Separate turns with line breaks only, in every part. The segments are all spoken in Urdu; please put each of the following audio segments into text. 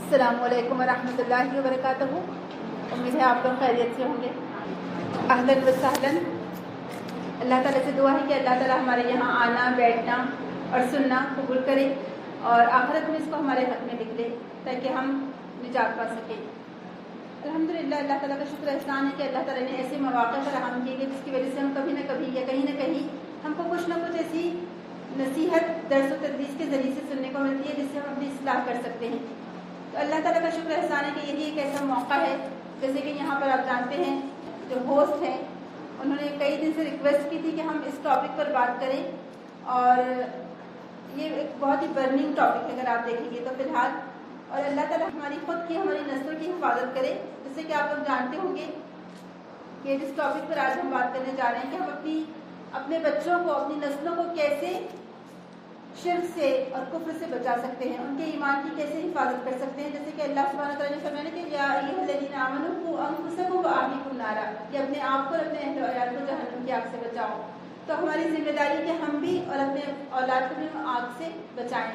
السلام علیکم ورحمۃ اللہ وبرکاتہ۔ امید ہے آپ لوگ خیریت سے ہوں گے۔ اہلاً و سہلاً۔ اللہ تعالیٰ سے دعا ہے کہ اللہ تعالیٰ ہمارے یہاں آنا، بیٹھنا اور سننا قبول کرے اور آخرت میں اس کو ہمارے حق میں لکھ لے تاکہ ہم نجات پا سکیں۔ الحمدللہ اللہ تعالیٰ کا شکر احسان ہے کہ اللہ تعالیٰ نے ایسے مواقع فراہم کیے جس کی وجہ سے ہم کبھی نہ کبھی یا کہیں نہ کہیں ہم کو کچھ نہ کچھ ایسی نصیحت درس و تدریس کے ذریعے سے سننے کو ملتی ہے جس سے ہم اپنی اصلاح کر سکتے ہیں۔ تو اللہ تعالیٰ کا شکر احسان ہے کہ یہی ایک ایسا موقع ہے، جیسے کہ یہاں پر آپ جانتے ہیں جو ہوسٹ ہیں انہوں نے کئی دن سے ریکویسٹ کی تھی کہ ہم اس ٹاپک پر بات کریں، اور یہ ایک بہت ہی برننگ ٹاپک ہے اگر آپ دیکھیں گے تو فی الحال۔ اور اللہ تعالیٰ ہماری خود کی ہماری نسلوں کی حفاظت کرے، جیسے کہ آپ لوگ جانتے ہوں گے کہ جس ٹاپک پر آج ہم بات کرنے جا رہے ہیں کہ ہم اپنے بچوں کو، اپنی نسلوں کو کیسے شرک سے اور کفر سے بچا سکتے ہیں، ان کے ایمان کی کیسے حفاظت کر سکتے ہیں۔ جیسے کہ اللہ سبحانہ تعالیٰ نے فرمایا کہ یا ایھا الذین آمنوا قوا انفسکم واہلیکم نارا، کہ اپنے آپ کو اور اپنے اہل و عیال کو جہنم کی آگ سے بچاؤ۔ تو ہماری ذمہ داری کہ ہم بھی اور اپنے اولاد کو بھی آگ سے بچائیں۔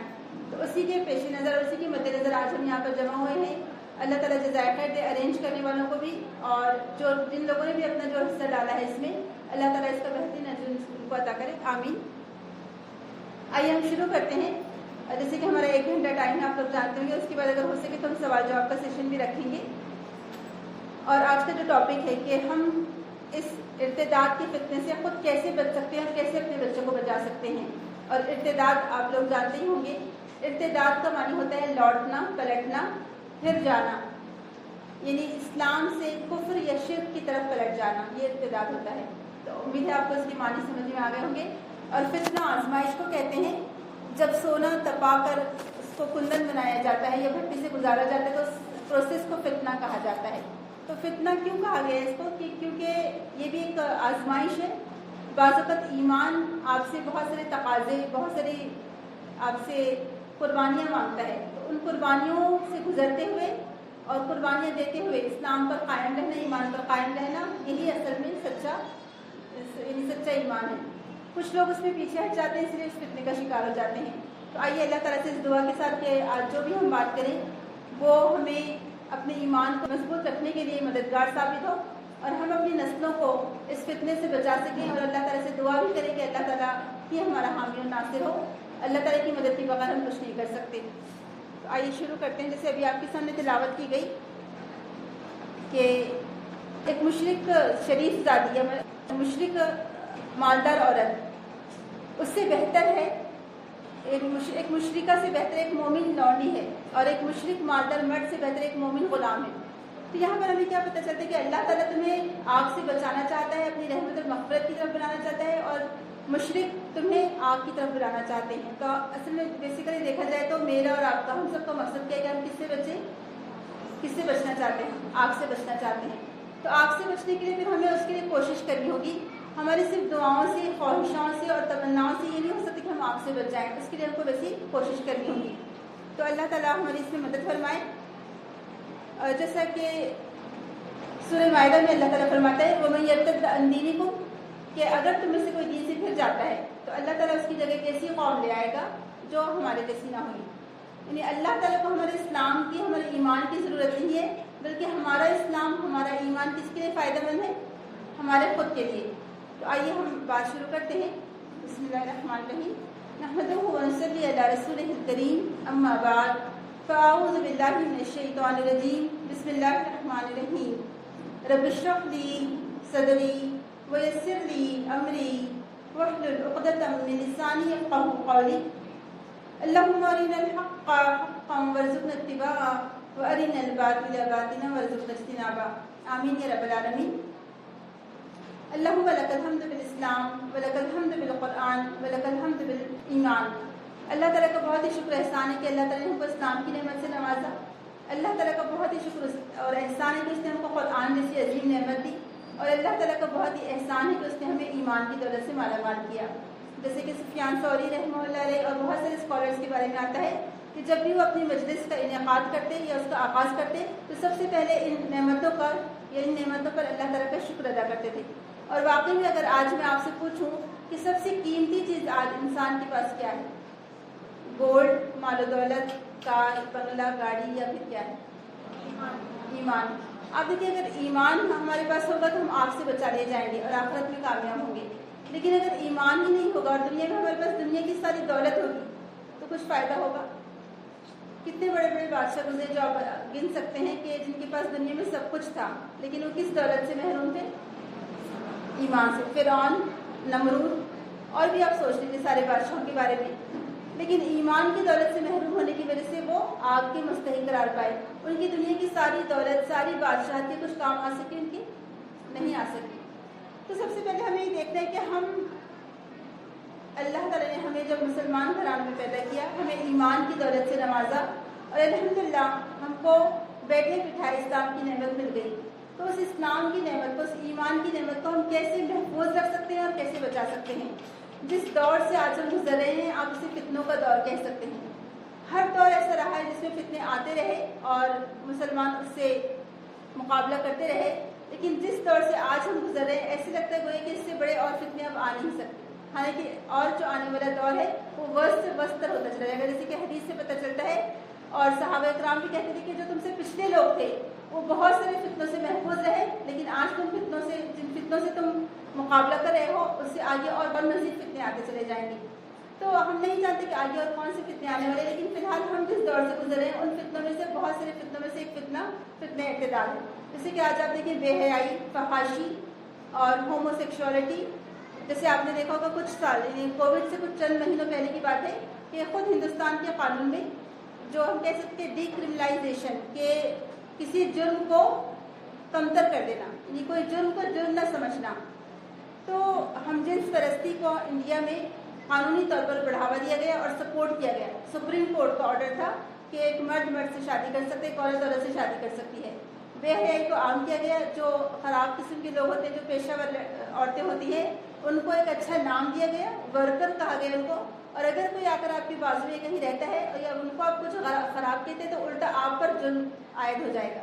تو اسی کے پیش نظر اور اسی کے مد نظر آج ہم یہاں پر جمع ہوئے ہیں۔ اللہ تعالیٰ جزائے خیر دے ارینج کرنے والوں کو بھی، اور جن لوگوں نے بھی اپنا جو حصہ ڈالا ہے اس میں، اللہ تعالیٰ اس کا بہترین اجر ان کو عطا کرے، آمین۔ آئیے ہم شروع کرتے ہیں۔ جیسے کہ ہمارا 1 گھنٹہ ٹائم ہے، آپ لوگ جانتے ہوں گے، اس کے بعد اگر ہو سکے تو ہم سوال جواب کا سیشن بھی رکھیں گے۔ اور آج کا جو ٹاپک ہے کہ ہم اس ارتداد کے فتنے سے خود کیسے بچ سکتے ہیں اور کیسے اپنے بچوں کو بچا سکتے ہیں۔ اور ارتداد آپ لوگ جانتے ہی ہوں گے، ارتداد کا معنی ہوتا ہے لوٹنا، پلٹنا، پھر جانا، یعنی اسلام سے کفر یا شرک کی طرف پلٹ جانا، یہ ارتداد ہوتا ہے۔ تو امید ہے آپ کو اس کی معنی سمجھ میں آ گئے ہوں گے۔ اور فتنہ آزمائش کو کہتے ہیں جب سونا تپا کر اس کو کندن بنایا جاتا ہے یا بھٹی سے گزارا جاتا ہے تو اس پروسیس کو فتنہ کہا جاتا ہے۔ تو فتنہ کیوں کہا گیا ہے اس کو؟ کیونکہ یہ بھی ایک آزمائش ہے۔ بعض اوقات ایمان آپ سے بہت سارے تقاضے، بہت ساری آپ سے قربانیاں مانگتا ہے، تو ان قربانیوں سے گزرتے ہوئے اور قربانیاں دیتے ہوئے اسلام پر قائم رہنا، ایمان پر قائم رہنا، یہی اصل میں سچا ایمان ہے۔ کچھ لوگ اس میں پیچھے ہٹ جاتے ہیں، اس لیے اس فتنے کا شکار ہو جاتے ہیں۔ تو آئیے اللہ تعالیٰ سے اس دعا کے ساتھ کہ آج جو بھی ہم بات کریں وہ ہمیں اپنے ایمان کو مضبوط رکھنے کے لیے مددگار ثابت ہو، اور ہم اپنی نسلوں کو اس فتنے سے بچا سکیں، اور اللہ تعالیٰ سے دعا بھی کریں کہ اللہ تعالیٰ ہی ہمارا حامی و ناصر ہو۔ اللہ تعالیٰ کی مدد کے بغیر ہم کچھ نہیں کر سکتے۔ تو آئیے شروع کرتے ہیں۔ جیسے ابھی آپ کے سامنے تلاوت کی گئی کہ ایک مشرک شریف زادی یا مشرک مالدار عورت اس سے بہتر ہے، ایک مشرکہ سے بہتر ایک مومن لونڈی ہے، اور ایک مشرک مالدار مرد سے بہتر ایک مومن غلام ہے۔ تو یہاں پر ہمیں کیا پتہ چلتا ہے کہ اللہ تعالیٰ تمہیں آگ سے بچانا چاہتا ہے، اپنی رحمت اور مغفرت کی طرف بلانا چاہتا ہے، اور مشرک تمہیں آگ کی طرف بلانا چاہتے ہیں۔ تو اصل میں بیسیکلی دیکھا جائے تو میرا اور آپ کا، ہم سب کا مقصد کیا ہے کہ ہم کس سے بچنا چاہتے ہیں؟ آگ سے بچنا چاہتے ہیں۔ تو آگ سے بچنے کے لیے پھر ہمیں اس کے لیے کوشش کرنی ہوگی۔ ہماری صرف دعاؤں سے، خواہشوں سے اور تمناؤں سے یہ نہیں ہو سکتا کہ ہم آگ سے بچ جائیں، اس کے لیے ہم کو ویسی کوشش کرنی ہوگی۔ تو اللہ تعالیٰ ہماری اس میں مدد فرمائے۔ اور جیسا کہ سورہ مائدہ میں اللہ تعالیٰ فرماتا ہے وَمَن يَرْتَدَّ عَن دِينِكُمْ، کہ اگر تم میں سے کوئی دین سے پھر جاتا ہے تو اللہ تعالیٰ اس کی جگہ ایک ایسی قوم لے آئے گا جو ہمارے جیسی نہ ہوئی۔ یعنی اللہ تعالیٰ کو ہمارے اسلام کی، ہمارے ایمان کی ضرورت نہیں ہے، بلکہ ہمارا اسلام، ہمارا ایمان کس کے لیے فائدہ مند ہے؟ ہمارے خود کے لیے۔ تو آئیے ہم بات شروع کرتے ہیں۔ بسم اللہ الرحمن الرحیم، نحمدہ ونصلی علی رسولہ الکریم، اما بعد، فاعوذ باللہ من الشیطان الرجیم، بسم اللہ الرحمن الرحیم، رب اشرح لی صدری ویسر لی امری واحلل عقدۃ من لسانی یفقہوا قولی، اللہم ارنا الحق حقا وارزقنا اتباعہ وارنا الباطل باطلا وارزقنا اجتنابہ، آمین یا رب العالمین۔ اللہم لک الحمد بالاسلام ولک الحمد بالقرآن ولک الحمد بالایمان۔ اللہ تعالیٰ کا بہت ہی شکر احسان ہے کہ اللہ تعالیٰ نے ہم کو اسلام کی نعمت سے نوازا۔ اللہ تعالیٰ کا بہت ہی شکر اور احسان ہے کہ اس نے ہم کو قرآن جیسی عظیم نعمت دی، اور اللہ تعالیٰ کا بہت ہی احسان ہے کہ اس نے ہمیں ایمان کی دولت سے مالا مال کیا۔ جیسے کہ سفیان ثوری رحمہ اللہ علیہ اور بہت سارے اسکالرس کے بارے میں آتا ہے کہ جب بھی وہ اپنی مجلس کا انعقاد کرتے یا اس کا آغاز کرتے تو سب سے پہلے ان نعمتوں پر اللہ تعالیٰ کا شکر ادا کرتے تھے۔ اور واقعی میں اگر آج میں آپ سے پوچھوں کہ سب سے قیمتی چیز آج انسان کے پاس کیا ہے؟ گولڈ، مال و دولت، کار، بنگلہ، گاڑی یا پھر کیا ہے؟ ایمان۔ آپ دیکھیے اگر ایمان ہمارے پاس ہوگا تو ہم آگ سے بچا لیے جائیں گے اور آخرت میں کامیاب ہوں گے، لیکن اگر ایمان ہی نہیں ہوگا اور دنیا میں ہمارے پاس دنیا کی ساری دولت ہوگی تو کچھ فائدہ ہوگا؟ کتنے بڑے بڑے بادشاہ گزرے جو آپ گن سکتے ہیں کہ جن کے پاس دنیا میں سب کچھ تھا لیکن وہ کس دولت سے محروم تھے؟ ایمان سے۔ فرعون، نمرود، اور بھی آپ سوچ لیجیے سارے بادشاہوں کے بارے میں، لیکن ایمان کی دولت سے محروم ہونے کی وجہ سے وہ آگ کے مستحق قرار پائے۔ ان کی دنیا کی ساری دولت، ساری بادشاہت کے کچھ کام آ سکے ان کی؟ نہیں آ سکی۔ تو سب سے پہلے ہمیں یہ دیکھنا ہے کہ ہم اللہ تعالیٰ نے ہمیں جب مسلمان گھرانے میں پیدا کیا، ہمیں ایمان کی دولت سے نوازا اور الحمدللہ ہم کو بیٹھے بٹھائے اسلام کی نعمت مل گئی۔ تو اس اسلام کی نعمت کو، اس ایمان کی نعمت کو ہم کیسے محفوظ رکھ سکتے ہیں اور کیسے بچا سکتے ہیں؟ جس دور سے آج ہم گزر رہے ہیں آپ اسے فتنوں کا دور کہہ سکتے ہیں۔ ہر دور ایسا رہا ہے جس میں فتنے آتے رہے اور مسلمان اس سے مقابلہ کرتے رہے، لیکن جس دور سے آج ہم گزر رہے ہیں ایسے لگتا ہے گویا کہ اس سے بڑے اور فتنے اب آ نہیں سکتے، حالانکہ اور جو آنے والا دور ہے وہ ورس سے وسطر ہوتا چلا جائے گا، جیسے کہ حدیث سے پتہ چلتا ہے اور صحابہ کرام بھی کہتے تھے کہ جو تم سے پچھلے لوگ تھے وہ بہت سارے فتنوں سے محفوظ رہے، لیکن آج تم جن فتنوں سے تم مقابلہ کر رہے ہو اس سے آگے اور مزید فتنے آتے چلے جائیں گے۔ تو ہم نہیں جانتے کہ آگے اور کون سے فتنے آنے والے، لیکن فی الحال ہم جس دور سے گزر رہے ہیں ان فتنوں میں سے، بہت سارے فتنوں میں سے ایک فتنہ اعتدال ہے۔ جیسے کہ آج آپ دیکھیں بے حیائی، فحاشی اور ہومو سیکشوالٹی، جیسے آپ نے دیکھا ہوگا کچھ سال کووڈ سے کچھ چند مہینوں پہلے کی بات ہے کہ خود ہندوستان کے قانون میں جو ہم کہہ سکتے ہیں ڈی کرمنلائزیشن، کہ کسی جرم کو کمتر کر دینا، یعنی کوئی جرم کو جرم نہ سمجھنا، تو ہم جنس پرستی کو انڈیا میں قانونی طور پر بڑھاوا دیا گیا اور سپورٹ کیا گیا۔ سپریم کورٹ کا آرڈر تھا کہ ایک مرد سے شادی کر سکتے، ایک عورت سے شادی کر سکتی ہے۔ بے حیائی کو عام کیا گیا، جو خراب قسم کے لوگ ہوتے ہیں، جو پیشہ ور عورتیں ہوتی ہیں، ان کو ایک اچھا نام دیا گیا، ورکر کہا گیا ان کو، اور اگر کوئی آ کر آپ کے بازو میں کہیں رہتا ہے یا ان کو آپ کچھ خراب کہتے ہیں تو الٹا آپ پر جرم عائد ہو جائے گا۔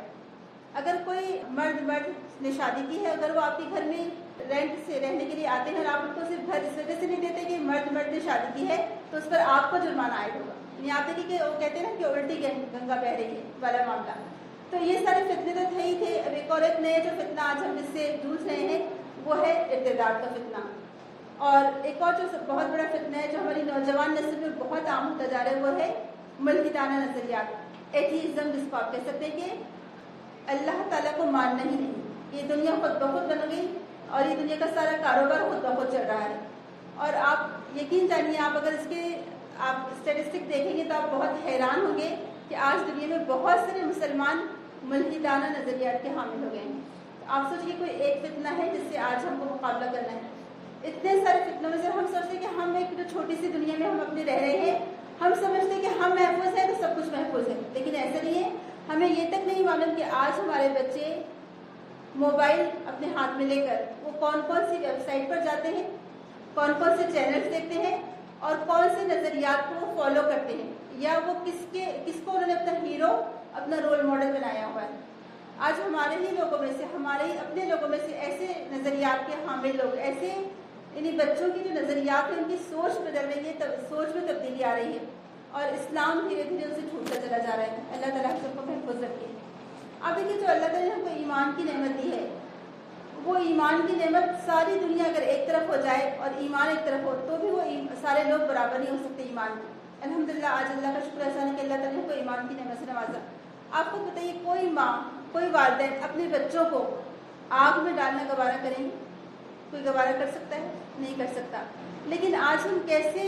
اگر کوئی مرد نے شادی کی ہے، اگر وہ آپ کے گھر میں رینٹ سے رہنے کے لیے آتے ہیں اور آپ ان کو صرف گھر اس وجہ سے نہیں دیتے کہ مرد نے شادی کی ہے تو اس پر آپ کو جرمانہ عائد ہوگا، یعنی آپ دیکھیں کہ وہ کہتے ہیں نا کہ الٹی گنگا بہہ رہی ہے والا معاملہ۔ تو یہ سارے فتنے تو تھے ہی تھے۔ اب ایک اور ایک نیا جو فتنہ آج ہم جس سے جوجھ رہے ہیں وہ ہے ارتداد کا فتنہ، اور ایک اور جو بہت بڑا فتنہ ہے جو ہماری نوجوان نسل میں بہت عام ہوتا جا رہا ہے وہ ہے ملحدانہ نظریات، ایتھیزم، جس کو آپ کہہ سکتے ہیں کہ اللہ تعالیٰ کو ماننا ہی نہیں، یہ دنیا خود بخود بن گئی اور یہ دنیا کا سارا کاروبار خود بخود چل رہا ہے۔ اور آپ یقین جانیے، آپ اگر اس کے آپ اسٹیٹسٹک دیکھیں گے تو آپ بہت حیران ہوں گے کہ آج دنیا میں بہت سارے مسلمان ملحدانہ نظریات کے حامل ہو گئے ہیں۔ آپ سوچیے کوئی ایک فتنہ ہے جس سے آج ہم کو مقابلہ کرنا ہے؟ اتنے سارے فتنوں میں سے ہم سوچتے ہیں کہ ہم ایک جو چھوٹی سی دنیا میں ہم اپنے رہ رہے ہیں، ہم سمجھتے ہیں کہ ہم محفوظ ہیں تو سب کچھ محفوظ ہے، لیکن ایسا نہیں ہے۔ ہمیں یہ تک نہیں معلوم کہ آج ہمارے بچے موبائل اپنے ہاتھ میں لے کر وہ کون کون سی ویب سائٹ پر جاتے ہیں، کون کون سے چینلز دیکھتے ہیں اور کون سے نظریات کو فالو کرتے ہیں، یا وہ کس کو انہوں نے اپنا ہیرو، اپنا رول ماڈل بنایا ہوا ہے۔ آج ہمارے ہی لوگوں میں سے، ہمارے ہی اپنے لوگوں میں سے ایسے نظریات کے حامل لوگ، ایسے یعنی بچوں کی جو نظریات ہیں ان کی سوچ بدل رہی ہے، سوچ میں تبدیلی آ رہی ہے اور اسلام دھیرے دھیرے اسے چھوٹتا چلا جا رہا ہے۔ اللہ تعالیٰ سب کو محفوظ رکھے۔ اب دیکھیے جو اللہ تعالیٰ نے ہم کو ایمان کی نعمت دی ہے، وہ ایمان کی نعمت ساری دنیا اگر ایک طرف ہو جائے اور ایمان ایک طرف ہو تو بھی وہ سارے لوگ برابر نہیں ہو سکتے ایمان میں۔ الحمدللہ آج اللہ کا شکر احسان ہے کہ اللہ تعالیٰ نے کو ایمان کی نعمت سے نوازا۔ آپ کو بتائیے کوئی ماں، کوئی والدین اپنے بچوں کو آگ میں ڈالنا گوارا کریں گے؟ کوئی گوارا کر سکتا ہے؟ نہیں کر سکتا۔ لیکن آج ہم کیسے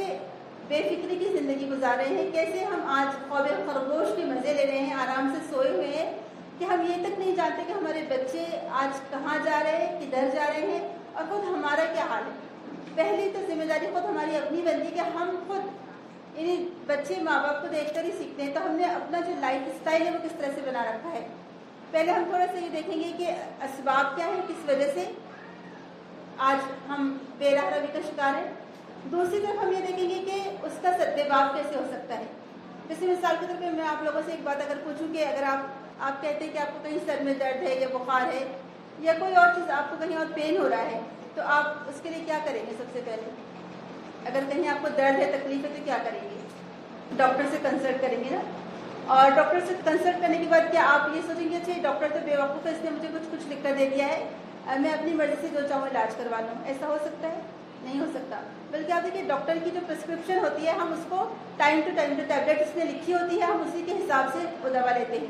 بے فکری کی زندگی گزار رہے ہیں، کیسے ہم آج خواب خرگوش کے مزے لے رہے ہیں، آرام سے سوئے ہوئے ہیں کہ ہم یہ تک نہیں جانتے کہ ہمارے بچے آج کہاں جا رہے ہیں، کدھر جا رہے ہیں، اور خود ہمارا کیا حال ہے۔ پہلی تو ذمہ داری خود ہماری اپنی بنتی ہے کہ ہم خود، یعنی بچے ماں باپ کو دیکھ کر ہی سیکھتے ہیں، تو ہم نے اپنا جو لائف اسٹائل ہے وہ کس طرح سے بنا رکھا ہے۔ پہلے ہم تھوڑا سا یہ دیکھیں گے کہ اسباب کیا ہیں، کس وجہ سے آج ہم بے راہ روی کا شکار ہیں۔ دوسری طرف ہم یہ دیکھیں گے کہ اس کا سدباب کیسے ہو سکتا ہے۔ جیسے مثال کے طور پہ میں آپ لوگوں سے ایک بات اگر پوچھوں کہ اگر آپ کہتے ہیں کہ آپ کو کہیں سر میں درد ہے یا بخار ہے یا کوئی اور چیز آپ کو کہیں اور پین ہو رہا ہے تو آپ اس کے لیے کیا کریں گے؟ سب سے پہلے اگر کہیں آپ کو درد ہے، تکلیف ہے تو کیا کریں گے؟ ڈاکٹر سے کنسلٹ کریں گے نا۔ اور ڈاکٹر سے کنسلٹ کرنے کے بعد کیا آپ یہ سوچیں گے اچھا ڈاکٹر تو بیوقوف ہے، اس نے مجھے کچھ لکھ کر دے دیا ہے، میں اپنی مرضی سے جو چاہوں علاج کروا لوں؟ ایسا ہو سکتا ہے؟ نہیں ہو سکتا. بلکہ آپ دیکھیے ڈاکٹر کی جو پرسکرپشن ہوتی ہے ہم اس کو ٹائم ٹو ٹائم جو ٹیبلٹ اس نے لکھی ہوتی ہے ہم اسی کے حساب سے وہ دوا لیتے ہیں.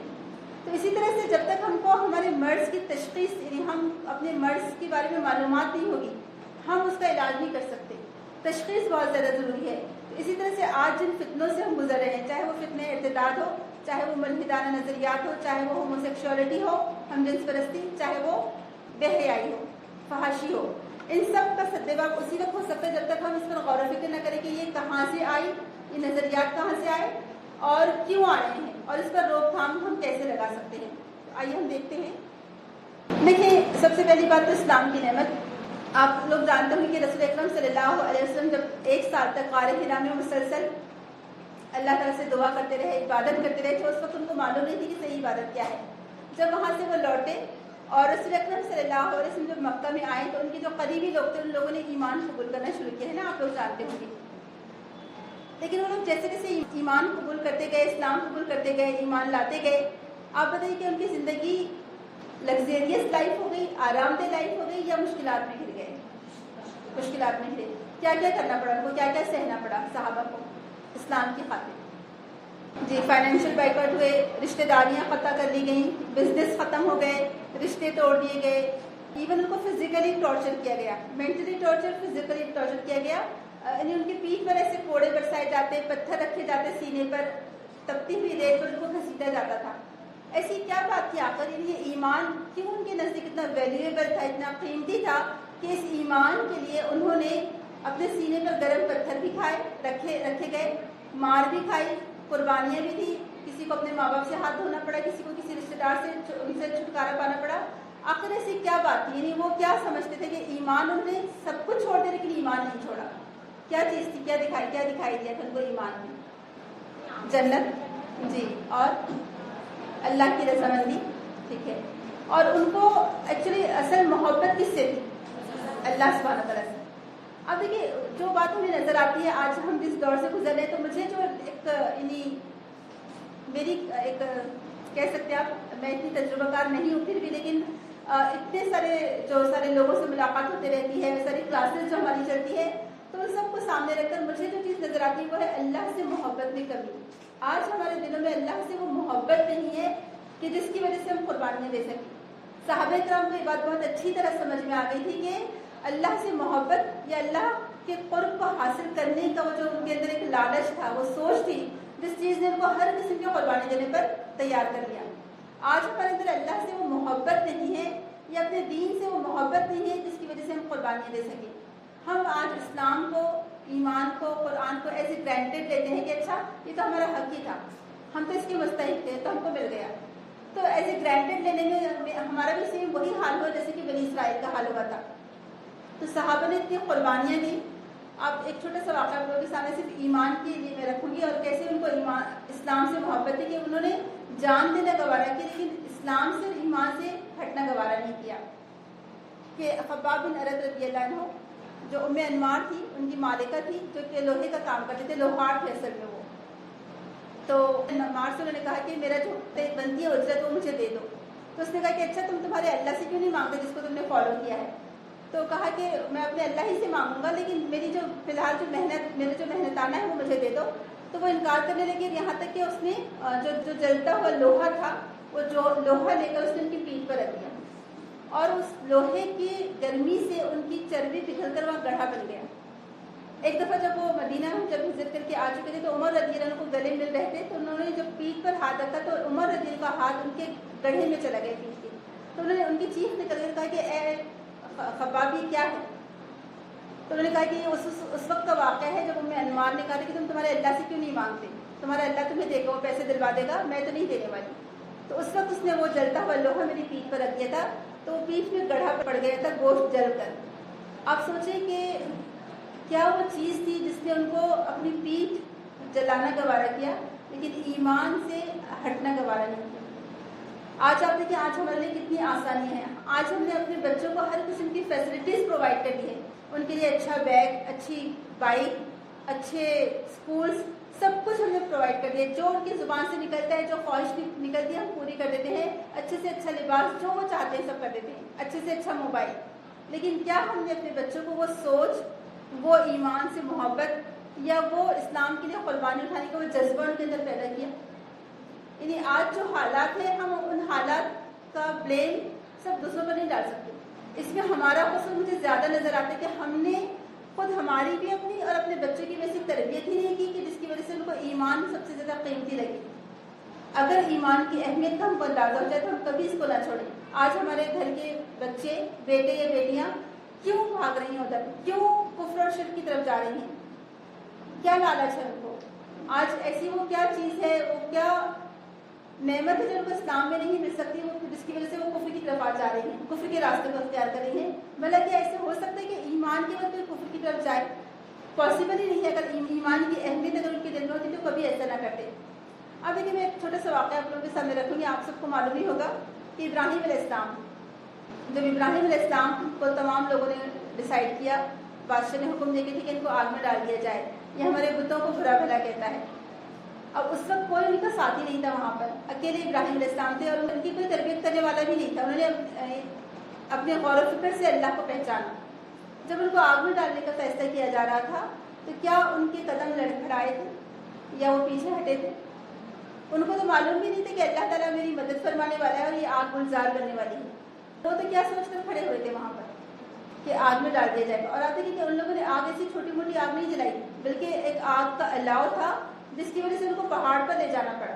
تو اسی طرح سے جب تک ہم کو ہمارے مرض کی تشخیص یعنی ہم اپنے مرض کے بارے میں معلومات نہیں ہوگی ہم اس کا علاج نہیں کر سکتے. تشخیص بہت زیادہ ضروری ہے. تو اسی طرح سے آج جن فتنوں سے ہم گزر رہے ہیں، چاہے وہ فتنے ارتداد ہو، چاہے وہ ملحدانہ نظریات ہو، چاہے وہ ہومو سیکشولیٹی ہو، ہم جنس پرستی، چاہے وہ بے حیائی ہو، فحاشی ہو، ان سب کا سدباب اسی وقت ہو سکتا ہے جب تک ہم اس پر غور و فکر نہ کریں کہ یہ کہاں سے آئی، یہ نظریات کہاں سے آئے اور کیوں آ رہے ہیں اور اس پر روک تھام ہم کیسے لگا سکتے ہیں. آئیے ہم دیکھتے ہیں. دیکھیے سب سے پہلی بات تو اسلام کی نعمت. آپ لوگ جانتے ہوں کہ رسول اکرم صلی اللہ علیہ وسلم جب 1 سال تک غار حرا میں مسلسل اللہ تعالیٰ سے دعا کرتے رہے، عبادت کرتے رہے، تو اس وقت ان کو معلوم نہیں تھی کہ صحیح عبادت کیا ہے. جب وہاں سے وہ لوٹے اور رسول اکرم صلی اللہ علیہ وسلم جب مکہ میں آئے تو ان کے جو قریبی لوگ تھے ان لوگوں نے ایمان قبول کرنا شروع کیا ہے نا، آپ لوگ جانتے ہوں گے. لیکن وہ لوگ جیسے جیسے ایمان قبول کرتے گئے، اسلام قبول کرتے گئے، ایمان لاتے گئے، آپ بتائیے کہ ان کی زندگی لگزیریس لائف ہو گئی، آرام دہ لائف ہو گئی، یا مشکلات میں گر گئے؟ مشکلات میں گرے. کیا کیا کرنا پڑا ان کو، کیا کیا سہنا پڑا صحابہ کو اسلام کی خاطر؟ جی فائنینشیل بیک آؤٹ ہوئے، رشتہ داریاں قطع کر لی گئیں، بزنس ختم ہو گئے، رشتے توڑ دیے گئے، ایون ان کو فزیکلی ٹارچر کیا گیا، مینٹلی ٹارچر، فزیکلی ٹارچر کیا گیا. یعنی ان کی پیٹھ پر ایسے کوڑے برسائے جاتے، پتھر رکھے جاتے سینے پر، تپتی ہوئی ریت پر ان کو گھسیٹا جاتا تھا. ایسی کیا بات تھی آخر؟ یہ ایمان کیوں ان کے نزدیک اتنا ویلیویبل تھا، اتنا قیمتی تھا کہ اس ایمان کے لیے انہوں نے اپنے سینے پر گرم پتھر بھی کھائے، رکھے گئے، مار بھی کھائی، قربانیاں بھی دی، کسی کو اپنے ماں باپ سے ہاتھ دھونا پڑا، کسی کو کسی رشتے دار سے ان سے چھٹکارا پانا پڑا. آخر ایسی کیا بات تھی؟ یعنی وہ کیا سمجھتے تھے کہ ایمان انہوں نے سب کچھ چھوڑ دیا لیکن ایمان نہیں چھوڑا. کیا چیز تھی؟ کیا دکھائی دیا تھا ان کو ایمان میں؟ جنت، جی، اور اللہ کی رضامندی. ٹھیک ہے. اور ان کو ایکچولی اصل محبت کس سے تھی؟ اللہ سبحانہ تعالیٰ سے. اب دیکھیے جو بات ہمیں نظر آتی ہے آج ہم جس دور سے گزر رہے ہیں، تو مجھے جو ایک یعنی میری ایک کہہ سکتے ہیں آپ، میں اتنی تجربہ کار نہیں ہوں پھر بھی، لیکن اتنے سارے لوگوں سے ملاقات ہوتی رہتی ہے، ساری کلاسز جو ہماری چلتی ہے، تو ان سب کو سامنے رکھ کر مجھے جو چیز نظر آتی ہے وہ ہے اللہ سے محبت میں کمی. آج ہمارے دلوں میں اللہ سے وہ محبت نہیں ہے کہ جس کی وجہ سے ہم قربانیاں دے سکیں. صحابہ کرام کو یہ بات بہت اچھی طرح سمجھ میں آ گئی تھی کہ اللہ سے محبت یا اللہ کے قرب کو حاصل کرنے کا وہ جو ان کے اندر ایک لالچ تھا، وہ سوچ تھی، جس چیز نے ان کو ہر قسم کی قربانی دینے پر تیار کر لیا. آج ہمارے اندر اللہ سے وہ محبت نہیں ہے یا اپنے دین سے وہ محبت نہیں ہے جس کی وجہ سے ہم قربانیاں دے سکیں. ہم آج اسلام کو، ایمان کو، قرآن کو ایسے گرانٹیڈ لیتے ہیں کہ اچھا یہ تو ہمارا حق ہی تھا، ہم تو اس کے مستحق تھے تو ہم کو مل گیا. تو ایسے گرانٹیڈ لینے میں ہمارا بھی سیم وہی حال ہوا جیسے کہ بنی اسرائیل کا حال ہوا تھا. تو صحابہ نے اتنی قربانیاں دی. آپ ایک چھوٹا سا واقعہ آپ لوگوں کے سامنے صرف ایمان کے لیے میں رکھوں گی اور کیسے ان کو اسلام سے محبت ہے کہ انہوں نے جان دینا گوارا کی لیکن اسلام سے اور ایمان سے ہٹنا گوارا نہیں کیا. کہ خباب بن ارد رضی اللہ عنہ جو ام انمار تھی، ان کی مالکہ تھی، جو کہ لوہے کا کام کرتے تھے، لوہار تھے اصل میں وہ. تو انمار سے انہوں نے کہا کہ میرا جو بنتی ہے اجرت وہ مجھے دے دو. تو اس نے کہا کہ اچھا تم تمہارے اللہ سے کیوں نہیں مانگتے جس کو تم نے فالو کیا ہے؟ تو کہا کہ میں اپنے اللہ ہی سے مانگوں گا لیکن میری جو فی الحال جو محنتانہ ہے وہ مجھے دے دو. تو وہ انکار کرنے لگے، یہاں تک کہ اس نے جو جلتا ہوا لوہا تھا وہ جو لوہا لے کر اس نے ان کی پیٹھ پر رکھ دیا اور اس لوہے کی گرمی سے ان کی چربی پگھل کر وہاں گڑھا بن گیا. ایک دفعہ جب وہ مدینہ جب وزٹ کر کے آ چکے تھے تو عمر رضی اللہ عنہ کو گلے مل رہے تھے، تو انہوں نے جب پیٹھ پر ہاتھ رکھا تو عمر رضی اللہ کا ہاتھ ان کے گڑھے میں چلا گیا پیٹھ کے. تو انہوں نے ان کی چیخ نکل کر کہا کہ اے خباب یہ کیا ہے؟ تو انہوں نے کہا کہ یہ اس وقت کا واقعہ ہے جب ہمیں انمار نے کہا کہ تم تمہارے اللہ سے کیوں نہیں مانگتے، تمہارا اللہ تمہیں دے گا، وہ پیسے دلوا دے گا، میں تو نہیں دینے والی. تو اس وقت اس نے وہ جلتا ہوا لوہا میری پیٹھ پر رکھ دیا تھا تو وہ پیٹھ میں گڑھا پڑ گیا تھا گوشت جل کر. آپ سوچیں کہ کیا وہ چیز تھی جس نے ان کو اپنی پیٹھ جلانا گوارا کیا لیکن ایمان سے ہٹنا گوارا نہیں کیا. آج آپ دیکھیں آج ہمارے لیے کتنی آسانی ہے. آج ہم نے اپنے بچوں کو ہر قسم کی فیسلٹیز پرووائڈ کر دی ہے، ان کے لیے اچھا بیگ، اچھی بائک، اچھے اسکولس، سب کچھ ہم نے پرووائڈ کر دیا، جو ان کی زبان سے نکلتا ہے، جو خواہش نکلتی ہے ہم پوری کر دیتے ہیں، اچھے سے اچھا لباس جو وہ چاہتے ہیں سب کر دیتے ہیں، اچھے سے اچھا موبائل. لیکن کیا ہم نے اپنے بچوں کو وہ سوچ، وہ ایمان سے محبت یا وہ اسلام کے لیے قربانی اٹھانے کا وہ جذبہ ان کے اندر پیدا کیا؟ یعنی آج جو حالات ہیں ہم ان حالات کا بلیم سب دوسروں پر نہیں ڈال سکتے. اس میں ہمارا قصور مجھے زیادہ نظر آتا ہے کہ ہم نے خود ہماری بھی اپنی اور اپنے بچوں کی ویسی تربیت ہی نہیں کی کہ جس کی وجہ سے ان کو ایمان سب سے زیادہ قیمتی لگے. اگر ایمان کی اہمیت کا ہم کو اندازہ ہو جائے تو ہم کبھی اس کو نہ چھوڑیں. آج ہمارے گھر کے بچے، بیٹے یا بیٹیاں کیوں بھاگ رہی ہیں ادھر، کیوں کفر اور شرک کی طرف جا رہی ہیں؟ کیا لالچ ہے ان کو؟ آج ایسی وہ کیا چیز ہے، وہ کیا نعمت ہے جو ان کو اسلام میں نہیں مل سکتی، وہ جس کی وجہ سے وہ کفر کی طرف آ جا رہی ہیں، کفر کے راستے کو اختیار کر رہی ہیں؟ مطلب کیا ایسے ہو سکتا ہے کہ ایمان کے وقت کفر کی طرف جائے؟ پاسبل ہی نہیں ہے. اگر ایمان کی اہمیت اگر ان کے دل میں ہوتی تو کبھی ایسا نہ کرتے. اب دیکھیے میں ایک چھوٹا سا واقعہ آپ لوگوں کے سامنے رکھوں گی. آپ سب کو معلوم ہی ہوگا کہ ابراہیم علیہ السلام، جب ابراہیم علیہ السلام کو تمام لوگوں نے ڈیسائیڈ کیا، بادشاہ نے حکم دے کے کہ ان کو آگ میں ڈال دیا جائے، یہ ہمارے بتوں کو برا بھلا کہتا ہے. اب اس وقت کوئی ان کا ساتھی نہیں تھا وہاں پر، اکیلے ابراہیم علیہ السلام تھے اور ان کی کوئی تربیت کرنے والا بھی نہیں تھا. انہوں نے اپنے غور و فکر سے اللہ کو پہچانا. جب ان کو آگ میں ڈالنے کا فیصلہ کیا جا رہا تھا تو کیا ان کے قدم لڑکھڑائے تھے یا وہ پیچھے ہٹے تھے؟ ان کو تو معلوم بھی نہیں تھا کہ اللہ تعالیٰ میری مدد فرمانے والا ہے اور یہ آگ گلزار کرنے والی ہے. وہ تو کیا سوچ کر کھڑے ہوئے تھے وہاں پر کہ آگ میں ڈال دیا جائے گا. اور آپ دیکھیں کہ ان لوگوں نے آگ ایسی چھوٹی موٹی آگ نہیں جلائی، بلکہ ایک آگ کا الاؤ تھا جس کی وجہ سے ان کو پہاڑ پر لے جانا پڑا.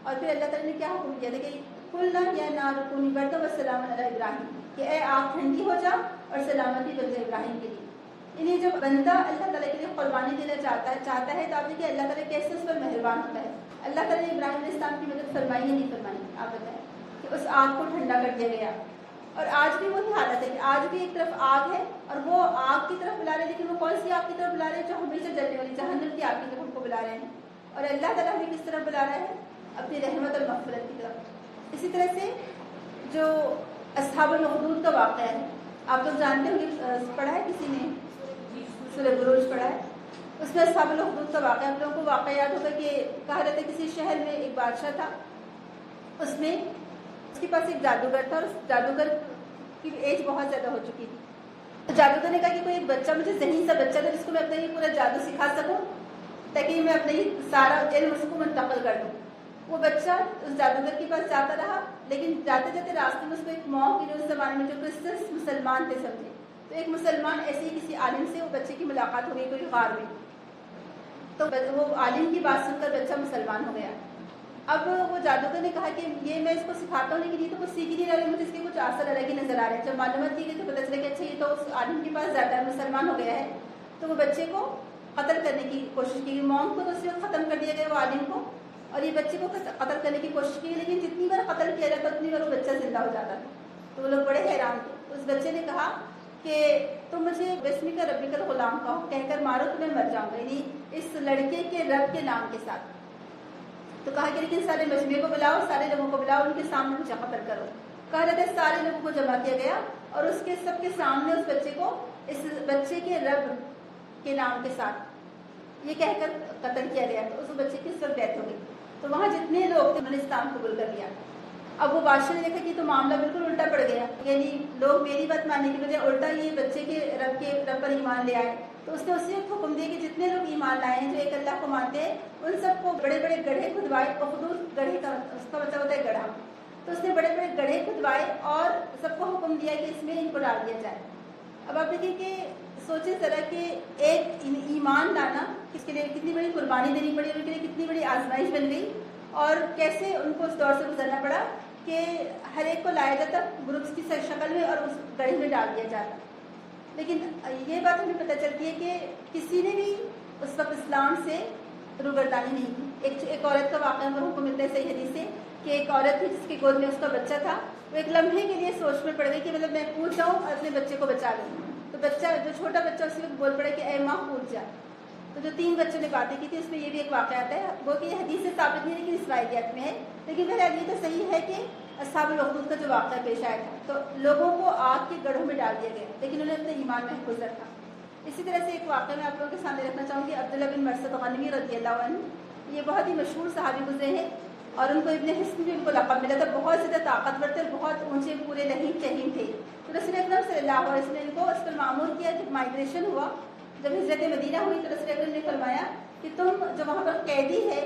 اور پھر اللہ تعالیٰ نے کیا حکم کیا تھا کہ قلنا یا نار کونی بردا وسلام علی ابراہیم، کہ اے آگ ٹھنڈی ہو جا اور سلامتی بن جائے ابراہیم کے لیے. یعنی جب بندہ اللہ تعالیٰ کے لیے قربانی دینا چاہتا ہے تو آپ دیکھیے اللہ تعالیٰ کیسے اس پر مہربان ہوتا ہے. اللہ تعالیٰ نے ابراہیم علیہ السلام کی مدد فرمائی یا نہیں فرمائی؟ آپ بتائیں کہ اس آگ کو ٹھنڈا کر دیا گیا. اور آج بھی وہی حالت ہے کہ آج بھی ایک طرف آگ ہے اور وہ آگ کی طرف بلا رہے ہیں، لیکن وہ کون سی آگ کی طرف بلا رہے ہیں؟ جو ہمیشہ جلنے والی جہنم کی آگ کی طرف ہم کو بلا رہے ہیں. اور اللہ تعالیٰ ہمیں کس طرف بلا رہا ہے؟ اپنی رحمت اور مغفرت کی طرف. اسی طرح سے جو اصحاب الاخدود کا واقعہ ہے، آپ لوگ جانتے ہوں گے، پڑھا ہے کسی نے سورہ بروج پڑھا ہے؟ اس میں اصحاب الاخدود کا واقعہ آپ لوگوں کو واقعہ یاد ہوگا کہ کہا جاتا ہے کسی شہر میں ایک بادشاہ تھا، اس کے پاس ایک جادوگر تھا اور اس جادوگر کی ایج بہت زیادہ ہو چکی تھی. تو جادوگر نے کہا کہ کوئی ایک بچہ مجھے ذہین سا بچہ تھا جس کو میں اپنا یہ پورا جادو سکھا سکوں تاکہ میں اپنا یہ سارا علم اس کو منتقل کر دوں. وہ بچہ اس جادوگر کے پاس جاتا رہا، لیکن جاتے جاتے راستے میں اس کو ایک مونک جو اس زمانے میں جو کرسچنس مسلمان تھے سمجھے، تو ایک مسلمان ایسے ہی کسی عالم سے وہ بچے کی ملاقات ہو گئی کوئی غار میں. تو وہ عالم کی بات سن کر بچہ مسلمان ہو گیا. اب وہ جادوگر نے کہا کہ یہ میں اس کو سکھاتا ہوں لیکن یہ تو کچھ سیکھ ہی نہیں رہا ہے، مجھے اس کے کچھ اثر الگ ہی نظر آ رہے ہیں. جب معلومات کی گئی تو پتہ چلا کہ اچھا یہ تو اس عالم کے پاس جاتا ہے، مسلمان ہو گیا ہے. تو وہ بچے کو قتل کرنے کی کوشش کی. مونک کو تو اس وقت ختم کر دیا گیا وہ عالم کو، اور یہ بچے کو قتل کرنے کی کوشش کی، لیکن جتنی بار قتل کیا جاتا اتنی بار وہ بچہ زندہ ہو جاتا تھا. تو وہ لوگ بڑے حیران تھے. اس بچے نے کہا کہ تم مجھے بسمی کا ربی کا غلام کہو، کہہ کر مارو تو میں مر جاؤں گا، یعنی اس لڑکے کے رب کے نام کے ساتھ. تو کہا کہ لیکن سارے مجمع کو بلاؤ، سارے لوگوں کو بلاؤ، ان کے سامنے مجھے قتل کرو. کہا جاتا ہے سارے لوگوں کو جمع کیا گیا اور اس کے سب کے سامنے اس بچے کو اس بچے کے رب کے نام کے ساتھ یہ کہہ کر قتل کیا گیا. تو اس بچے کی سب ڈیتھ ہو گئی. تو وہاں جتنے لوگ تھے انہوں نے اسلام قبول کر لیا. اب وہ بادشاہ نے دیکھا کہ تو معاملہ بالکل الٹا پڑ گیا، یعنی لوگ میری بات ماننے کی بجائے الٹا یہ بچے کے رب پر ایمان لے آئے. تو اس نے اسی وقت حکم دیا کہ جتنے لوگ ایمان لائے ہیں جو ایک اللہ کو مانتے ہیں ان سب کو بڑے بڑے گڑھے کھدوائے. اخدود گڑھے کا اس کا مطلب ہوتا ہے گڑھا. تو اس نے بڑے بڑے گڑھے کھدوائے اور سب کو حکم دیا کہ اس میں ان کو ڈال دیا جائے. اب آپ دیکھیں کہ سوچیں ذرا کہ ایک ایمان لانا اس کے لیے کتنی بڑی قربانی دینی پڑی، ان کے لیے کتنی بڑی آزمائش بن گئی، اور کیسے ان کو اس دور سے گزرنا پڑا کہ ہر ایک کو لایا جاتا گروپس کی شکل میں اور اس گڑھے میں ڈال دیا جاتا. لیکن یہ بات ہمیں پتہ چلتی ہے کہ کسی نے بھی اس وقت اسلام سے روگردانی نہیں کی. ایک عورت کا واقعہ ہم کو ملتا ہے صحیح حدیث سے کہ ایک عورت تھی جس کی گود میں اس کا بچہ تھا. وہ ایک لمحے کے لیے سوچ میں پڑ گئی کہ مطلب میں کود جاؤں اور اپنے بچے کو بچا لوں. تو بچہ جو چھوٹا بچہ اسی وقت بول پڑے کہ اے ماں کود جا. تو جو 3 بچوں نے باتیں کی تھی اس میں یہ بھی ایک واقعہ آتا ہے، وہ کہ یہ حدیث سے ثابت نہیں لیکن اسرائیلیات میں ہے. لیکن بہرحال یہ تو صحیح ہے کہ اصحاب الاخدود کا جو واقعہ پیش آیا تھا تو لوگوں کو آگ کے گڑھوں میں ڈال دیا گیا لیکن انہوں نے اپنا ایمان محفوظ رکھا. اسی طرح سے ایک واقعہ میں آپ لوگوں کے سامنے رکھنا چاہوں گی. عبداللہ بن مرثد غنوی رضی اللہ عنہ, یہ بہت ہی مشہور صحابی گزرے ہیں اور ان کو ابن حصن بھی ان کو لقب ملا تھا. بہت زیادہ طاقتور تھے, بہت اونچے پورے لہیم چہیم تھے. تو رسول اکرم صلی اللہ علیہ وسلم کو اس پر معمور کیا. جب مائگریشن ہوا, جب ہجرت مدینہ ہوئی, تو رسول اکرم نے فرمایا کہ تم جو وہاں پر قیدی ہے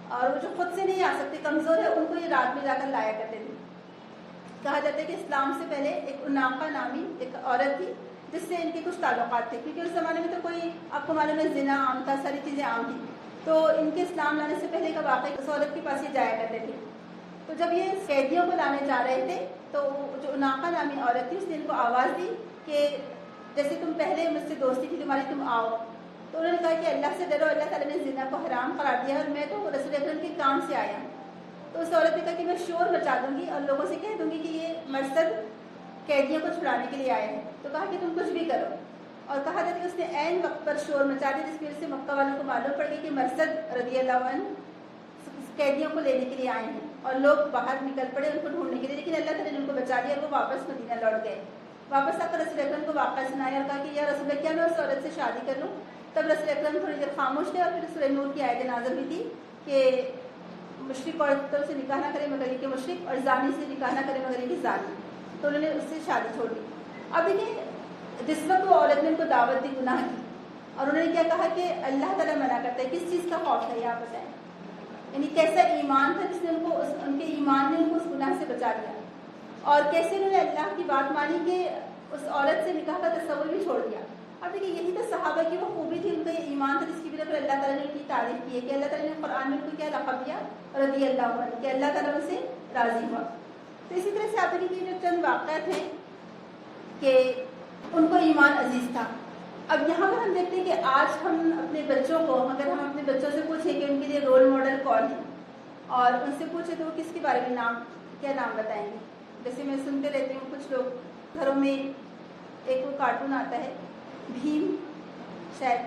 اور وہ جو خود سے نہیں آ سکتے, کمزور ہے, ان کو یہ رات میں جا کر لایا کرتے تھے. کہا جاتا ہے کہ اسلام سے پہلے ایک اناقہ نامی ایک عورت تھی جس سے ان کے کچھ تعلقات تھے, کیونکہ اس زمانے میں تو کوئی, آپ کو معلوم ہے, زنا عام تھا, ساری چیزیں عام تھیں. تو ان کے اسلام لانے سے پہلے کا واقعہ اس عورت کے پاس یہ جایا کرتے تھے. تو جب یہ قیدیوں کو لانے جا رہے تھے تو جو اناقہ نامی عورت تھی اس نے ان کو آواز دی کہ جیسے تم پہلے مجھ سے دوستی تھی تمہاری, تم آؤ. تو انہوں نے کہا کہ اللہ سے ڈرو, اللہ تعالیٰ نے زنا کو حرام قرار دیا اور میں تو رسول اکرم کے کام سے آیا ہوں. تو اس عورت نے کہا کہ میں شور مچا دوں گی اور لوگوں سے کہہ دوں گی کہ یہ مرثد قیدیوں کو چھڑانے کے لیے آئے ہیں. تو کہا کہ تم کچھ بھی کرو. اور کہا جاتا ہے کہ اس نے عین وقت پر شور مچا دیا, جس کی وجہ سے مکہ والوں کو معلوم پڑ گئی کہ مرثد رضی اللہ عنہ قیدیوں کو لینے کے لیے آئے ہیں, اور لوگ باہر نکل پڑے ان کو ڈھونڈنے کے لیے. لیکن اللہ تعالیٰ نے ان کو بچا لیا اور وہ واپس مدینہ لوٹ گئے. واپس آ کر رسول اکرم کو واقعہ سنایا اور کہا کہ یا رسول اللہ, کیا میں اس عورت سے شادی کر لوں؟ تب رسول اکرم تھوڑی دیر خاموش تھے, اور پھر سورہ نور کی آیت نازل ہوئی تھی کہ مشرک عورتوں سے نکاح نہ کرے مگر یہ کہ مشرک, اور زانی سے نکاح نہ کرے مگر یہ کہ زانی. تو انہوں نے اس سے شادی چھوڑ دی. اب دیکھیں, جس وقت وہ عورت نے ان کو دعوت دی گناہ کی, اور انہوں نے کیا کہا کہ اللہ تعالیٰ منع کرتا ہے, کس چیز کا خوف ہے, آپ بتائیں. یعنی کیسا ایمان تھا جس نے ان کو ان کے ایمان نے ان کو اس گناہ سے بچا لیا, اور کیسے انہوں نے اللہ کی بات مانی کہ اس عورت سے نکاح کا تصور بھی چھوڑ دیا. اب دیکھیے, یہی تو صحابہ کی وہ خوبی تھی, ان کا یہ ایمان تھا جس کی وجہ پر اللہ تعالیٰ نے ان کی تعریف کی ہے کہ اللہ تعالیٰ نے قرآن میں ان کو کیا لقب دیا, رضی اللہ عنہ, کہ اللہ تعالیٰ ان سے راضی ہوا. تو اسی طرح سے آپ دیکھیے کہ جو چند واقعات ہیں کہ ان کو ایمان عزیز تھا. اب یہاں پر ہم دیکھتے ہیں کہ آج ہم اپنے بچوں کو, اگر ہم اپنے بچوں سے پوچھیں کہ ان کے لیے رول ماڈل کون ہے, اور ان سے پوچھیں تو وہ کس کے بارے میں کیا نام بتائیں گے. جیسے میں سنتے رہتی ہوں, کچھ لوگ گھروں میں ایک وہ کارٹون آتا ہے بھیم شاید,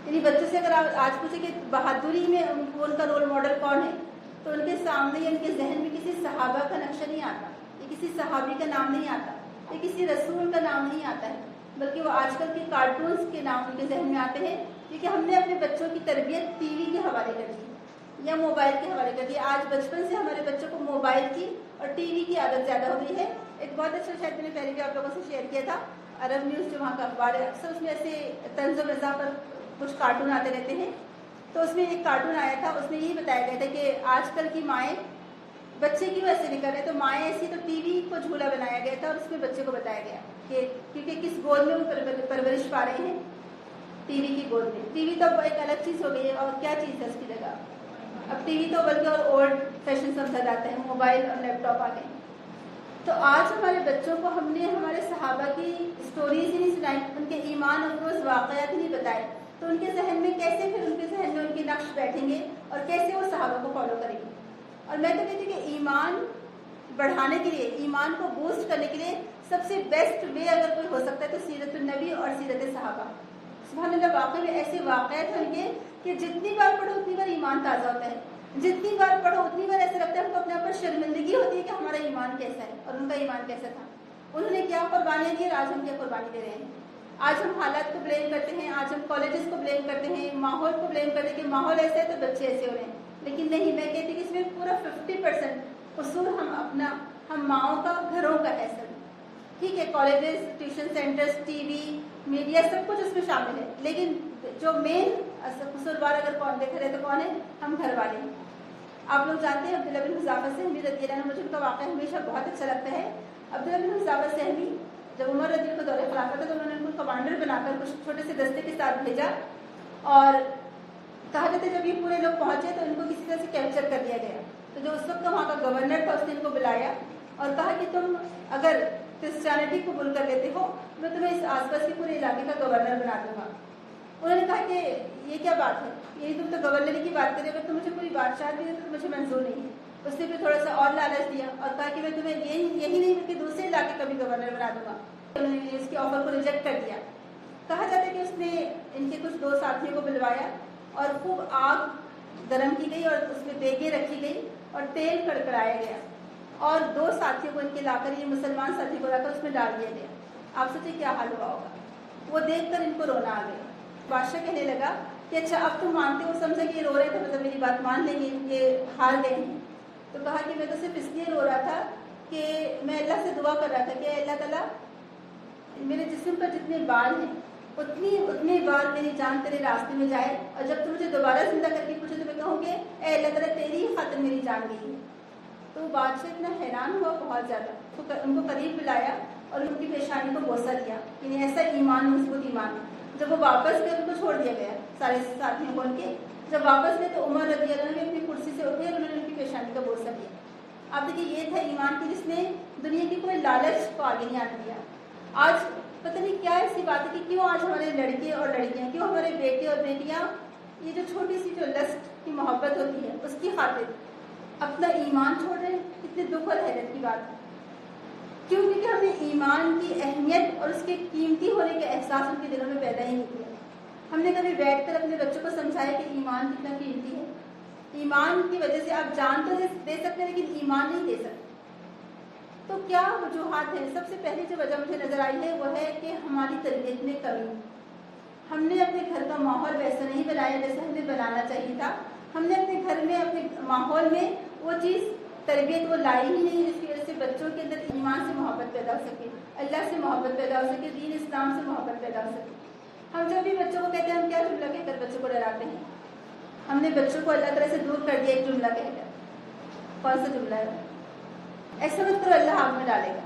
یعنی بچوں سے اگر آپ آج پوچھیں کہ بہادری میں ان کا رول ماڈل کون ہے, تو ان کے سامنے یا ان کے ذہن میں کسی صحابہ کا نقشہ نہیں آتا, یا کسی صحابی کا نام نہیں آتا, یا کسی رسول کا نام نہیں آتا ہے, بلکہ وہ آج کل کے کارٹونز کے نام ان کے ذہن میں آتے ہیں, کیونکہ ہم نے اپنے بچوں کی تربیت ٹی وی کے حوالے کر دی یا موبائل کے حوالے کر دی. آج بچپن سے ہمارے بچوں کو موبائل کی اور ٹی وی کی عادت زیادہ ہو گئی ہے. ایک بہت اچھا شاید میں نے پہلے بھی آپ لوگوں سے شیئر کیا تھا, عرب نیوز جو وہاں کا اخبار ہے, اکثر اس میں ایسے طنز و مزاح پر کچھ کارٹون آتے رہتے ہیں. تو اس میں ایک کارٹون آیا تھا, اس میں یہی بتایا گیا تھا کہ آج کل کی مائیں بچے کیوں ایسے نہیں کر رہے, تو مائیں ایسی, تو ٹی وی کو جھولا بنایا گیا تھا اور اس میں بچے کو بتایا گیا کہ کیونکہ کس گود میں وہ پرورش پا رہے ہیں, ٹی وی کی گود میں. ٹی وی تو ایک الگ چیز ہو گئی ہے, اور کیا چیز ہے اس کی جگہ, اب ٹی وی تو بلکہ اور اولڈ فیشن سمجھا جاتا ہے, موبائل اور لیپ ٹاپ آ گئے. تو آج ہمارے بچوں کو ہم نے ہمارے صحابہ کی اسٹوریز ہی نہیں سنائی, ان کے ایمان افروز واقعات ہی نہیں بتائے, تو ان کے ذہن میں کیسے پھر ان کے ذہن میں ان کے نقش بیٹھیں گے اور کیسے وہ صحابہ کو فالو کریں گے. اور میں تو کہتی ہوں کہ ایمان بڑھانے کے لیے, ایمان کو بوسٹ کرنے کے لیے سب سے بیسٹ وے اگر کوئی ہو سکتا ہے تو سیرت النبی اور سیرت صحابہ. سبحان اللہ, واقعی میں ایسے واقعات ہیں ان کے کہ جتنی بار پڑھو اتنی بار ایمان تازہ ہوتا ہے, جتنی بار پڑھو اتنی بار ایسے لگتا ہے ہم کو اپنے اوپر شرمندگی ہوتی ہے کہ ہمارا ایمان کیسا ہے اور ان کا ایمان کیسا تھا. انہوں نے کیا قربانیاں دی اور آج ہم کیا قربانی دے رہے ہیں. آج ہم حالات کو بلیم کرتے ہیں, آج ہم کالجز کو بلیم کرتے ہیں, ماحول کو بلیم کرتے ہیں کہ ماحول ایسا ہے تو بچے ایسے ہو رہے ہیں. لیکن نہیں, میں کہتی ہوں کہ اس میں پورا 50% قصور ہم ماؤں کا, گھروں کا ہے سب. ٹھیک ہے, colleges, tuition centres, T V, media, سب کچھ اس میں شامل ہے, لیکن جو مین قصوروار اگر کون دیکھ رہے تو کون ہے, ہم گھر والے ہیں. آپ لوگ جانتے ہیں عبداللہ بن حذافہ سہمی رضی اللہ عنہ, مجھے ان کا واقعہ ہمیشہ بہت اچھا لگتا ہے. عبداللہ بن حذافہ سہمی جب عمر رضی اللہ کو دور خلافت تھا تو انہوں نے ان کو کمانڈر بنا کر کچھ چھوٹے سے دستے کے ساتھ بھیجا, اور کہا جاتا ہے جب یہ پورے لوگ پہنچے تو ان کو کسی طرح سے کیپچر کر لیا گیا. تو جو اس وقت کا وہاں کا گورنر تھا اس نے ان کو بلایا اور کہا کہ تم اگر کرسچینٹی قبول کر لیتے ہو میں تمہیں اس آس پاس کے پورے علاقے کا گورنر بنا دوں گا. انہوں نے کہا کہ یہ کیا بات ہے, یہی تم تو گورنر کی بات کرے, اگر تم مجھے کوئی بادشاہ دی تو مجھے منظور نہیں ہے. اس نے پھر تھوڑا سا اور لالچ دیا اور کہا کہ میں تمہیں یہی نہیں بلکہ دوسرے علاقے کا بھی گورنر بنا دوں گا. انہوں نے اس کے آفر کو ریجیکٹ کر دیا. کہا جاتا ہے کہ اس نے ان کے کچھ 2 ساتھیوں کو بلوایا اور خوب آگ گرم کی گئی اور اس میں دیگیں رکھی گئی اور تیل کڑکڑایا گیا, اور 2 ساتھیوں کو ان کے لا کر, یہ مسلمان ساتھی کو لا کر اس میں ڈال دیا گیا. آپ سوچیں کیا حال ہوا ہوگا. وہ دیکھ کر ان کو رونا آ گیا. بادشاہ کہنے لگا کہ اچھا اب تم مانتے ہو, سمجھا کہ یہ رو رہے تھے مطلب میری بات مان لیں گے, یہ ہار گئے ہیں. تو کہا کہ میں تو صرف اس لیے رو رہا تھا کہ میں اللہ سے دعا کر رہا تھا کہ اللہ تعالیٰ میرے جسم پر جتنے بال ہیں اتنے بال میری جان تیرے راستے میں جائے, اور جب تم مجھے دوبارہ زندہ کر کے پوچھے تو میں کہوں گے اے اللہ تعالیٰ تیری ہی خاطر میری جان گئی ہے. تو بادشاہ اتنا حیران ہوا بہت زیادہ, ان کو قریب بلایا اور ان کی پیشانی کو بوسہ دیا, یعنی ایسا ایمان مضبوط ایمان. جب وہ واپس گئے ان کو چھوڑ دیا گیا سارے ساتھیوں کو ان کے. جب واپس گئے تو عمر رضی اللہ عنہ نے اپنی کرسی سے اٹھے اور انہوں نے ان کی پیشانی کا بوسہ دیا. آپ دیکھیے یہ تھا ایمان کی جس نے دنیا کی کوئی لالچ کو آگے نہیں آنے دیا. آج پتہ نہیں کیا ایسی بات ہے کہ کیوں آج ہمارے لڑکے اور لڑکیاں, کیوں ہمارے بیٹے اور بیٹیاں یہ جو چھوٹی سی جو لسٹ کی محبت ہوتی ہے اس کی خاطر اپنا ایمان چھوڑ رہے ہیں. کتنے دکھ اور حیرت کی بات ہے. کیوں؟ کیونکہ ہم نے ایمان کی اہمیت اور اس کے قیمتی ہونے کا احساس ان کے دلوں میں پیدا ہی نہیں کیا. ہم نے کبھی بیٹھ کر اپنے بچوں کو سمجھایا کہ ایمان کتنا قیمتی ہے. ایمان کی وجہ سے آپ جان تو دے سکتے ہیں لیکن ایمان نہیں دے سکتے. تو کیا وجوہات ہیں؟ سب سے پہلی جو وجہ مجھے نظر آئی ہے وہ ہے کہ ہماری تربیت میں کمی. ہم نے اپنے گھر کا ماحول ویسا نہیں بنایا جیسے ہمیں بنانا چاہیے تھا. ہم نے اپنے گھر میں اپنے ماحول میں وہ چیز تربیت وہ لائی ہی نہیں جس کی وجہ سے بچوں کے اندر ایمان سے محبت پیدا ہو سکے, اللہ سے محبت پیدا ہو سکے, دین اسلام سے محبت پیدا ہو سکے. ہم جب بھی بچوں کو کہتے ہیں, ہم کیا جملہ کہہ کر بچوں کو ڈراتے ہیں؟ ہم نے بچوں کو اللہ تعالیٰ سے دور کر دیا ایک جملہ کہہ کر. کون سا جملہ ہے؟ ایسا مت کرو اللہ آگ میں ڈالے گا,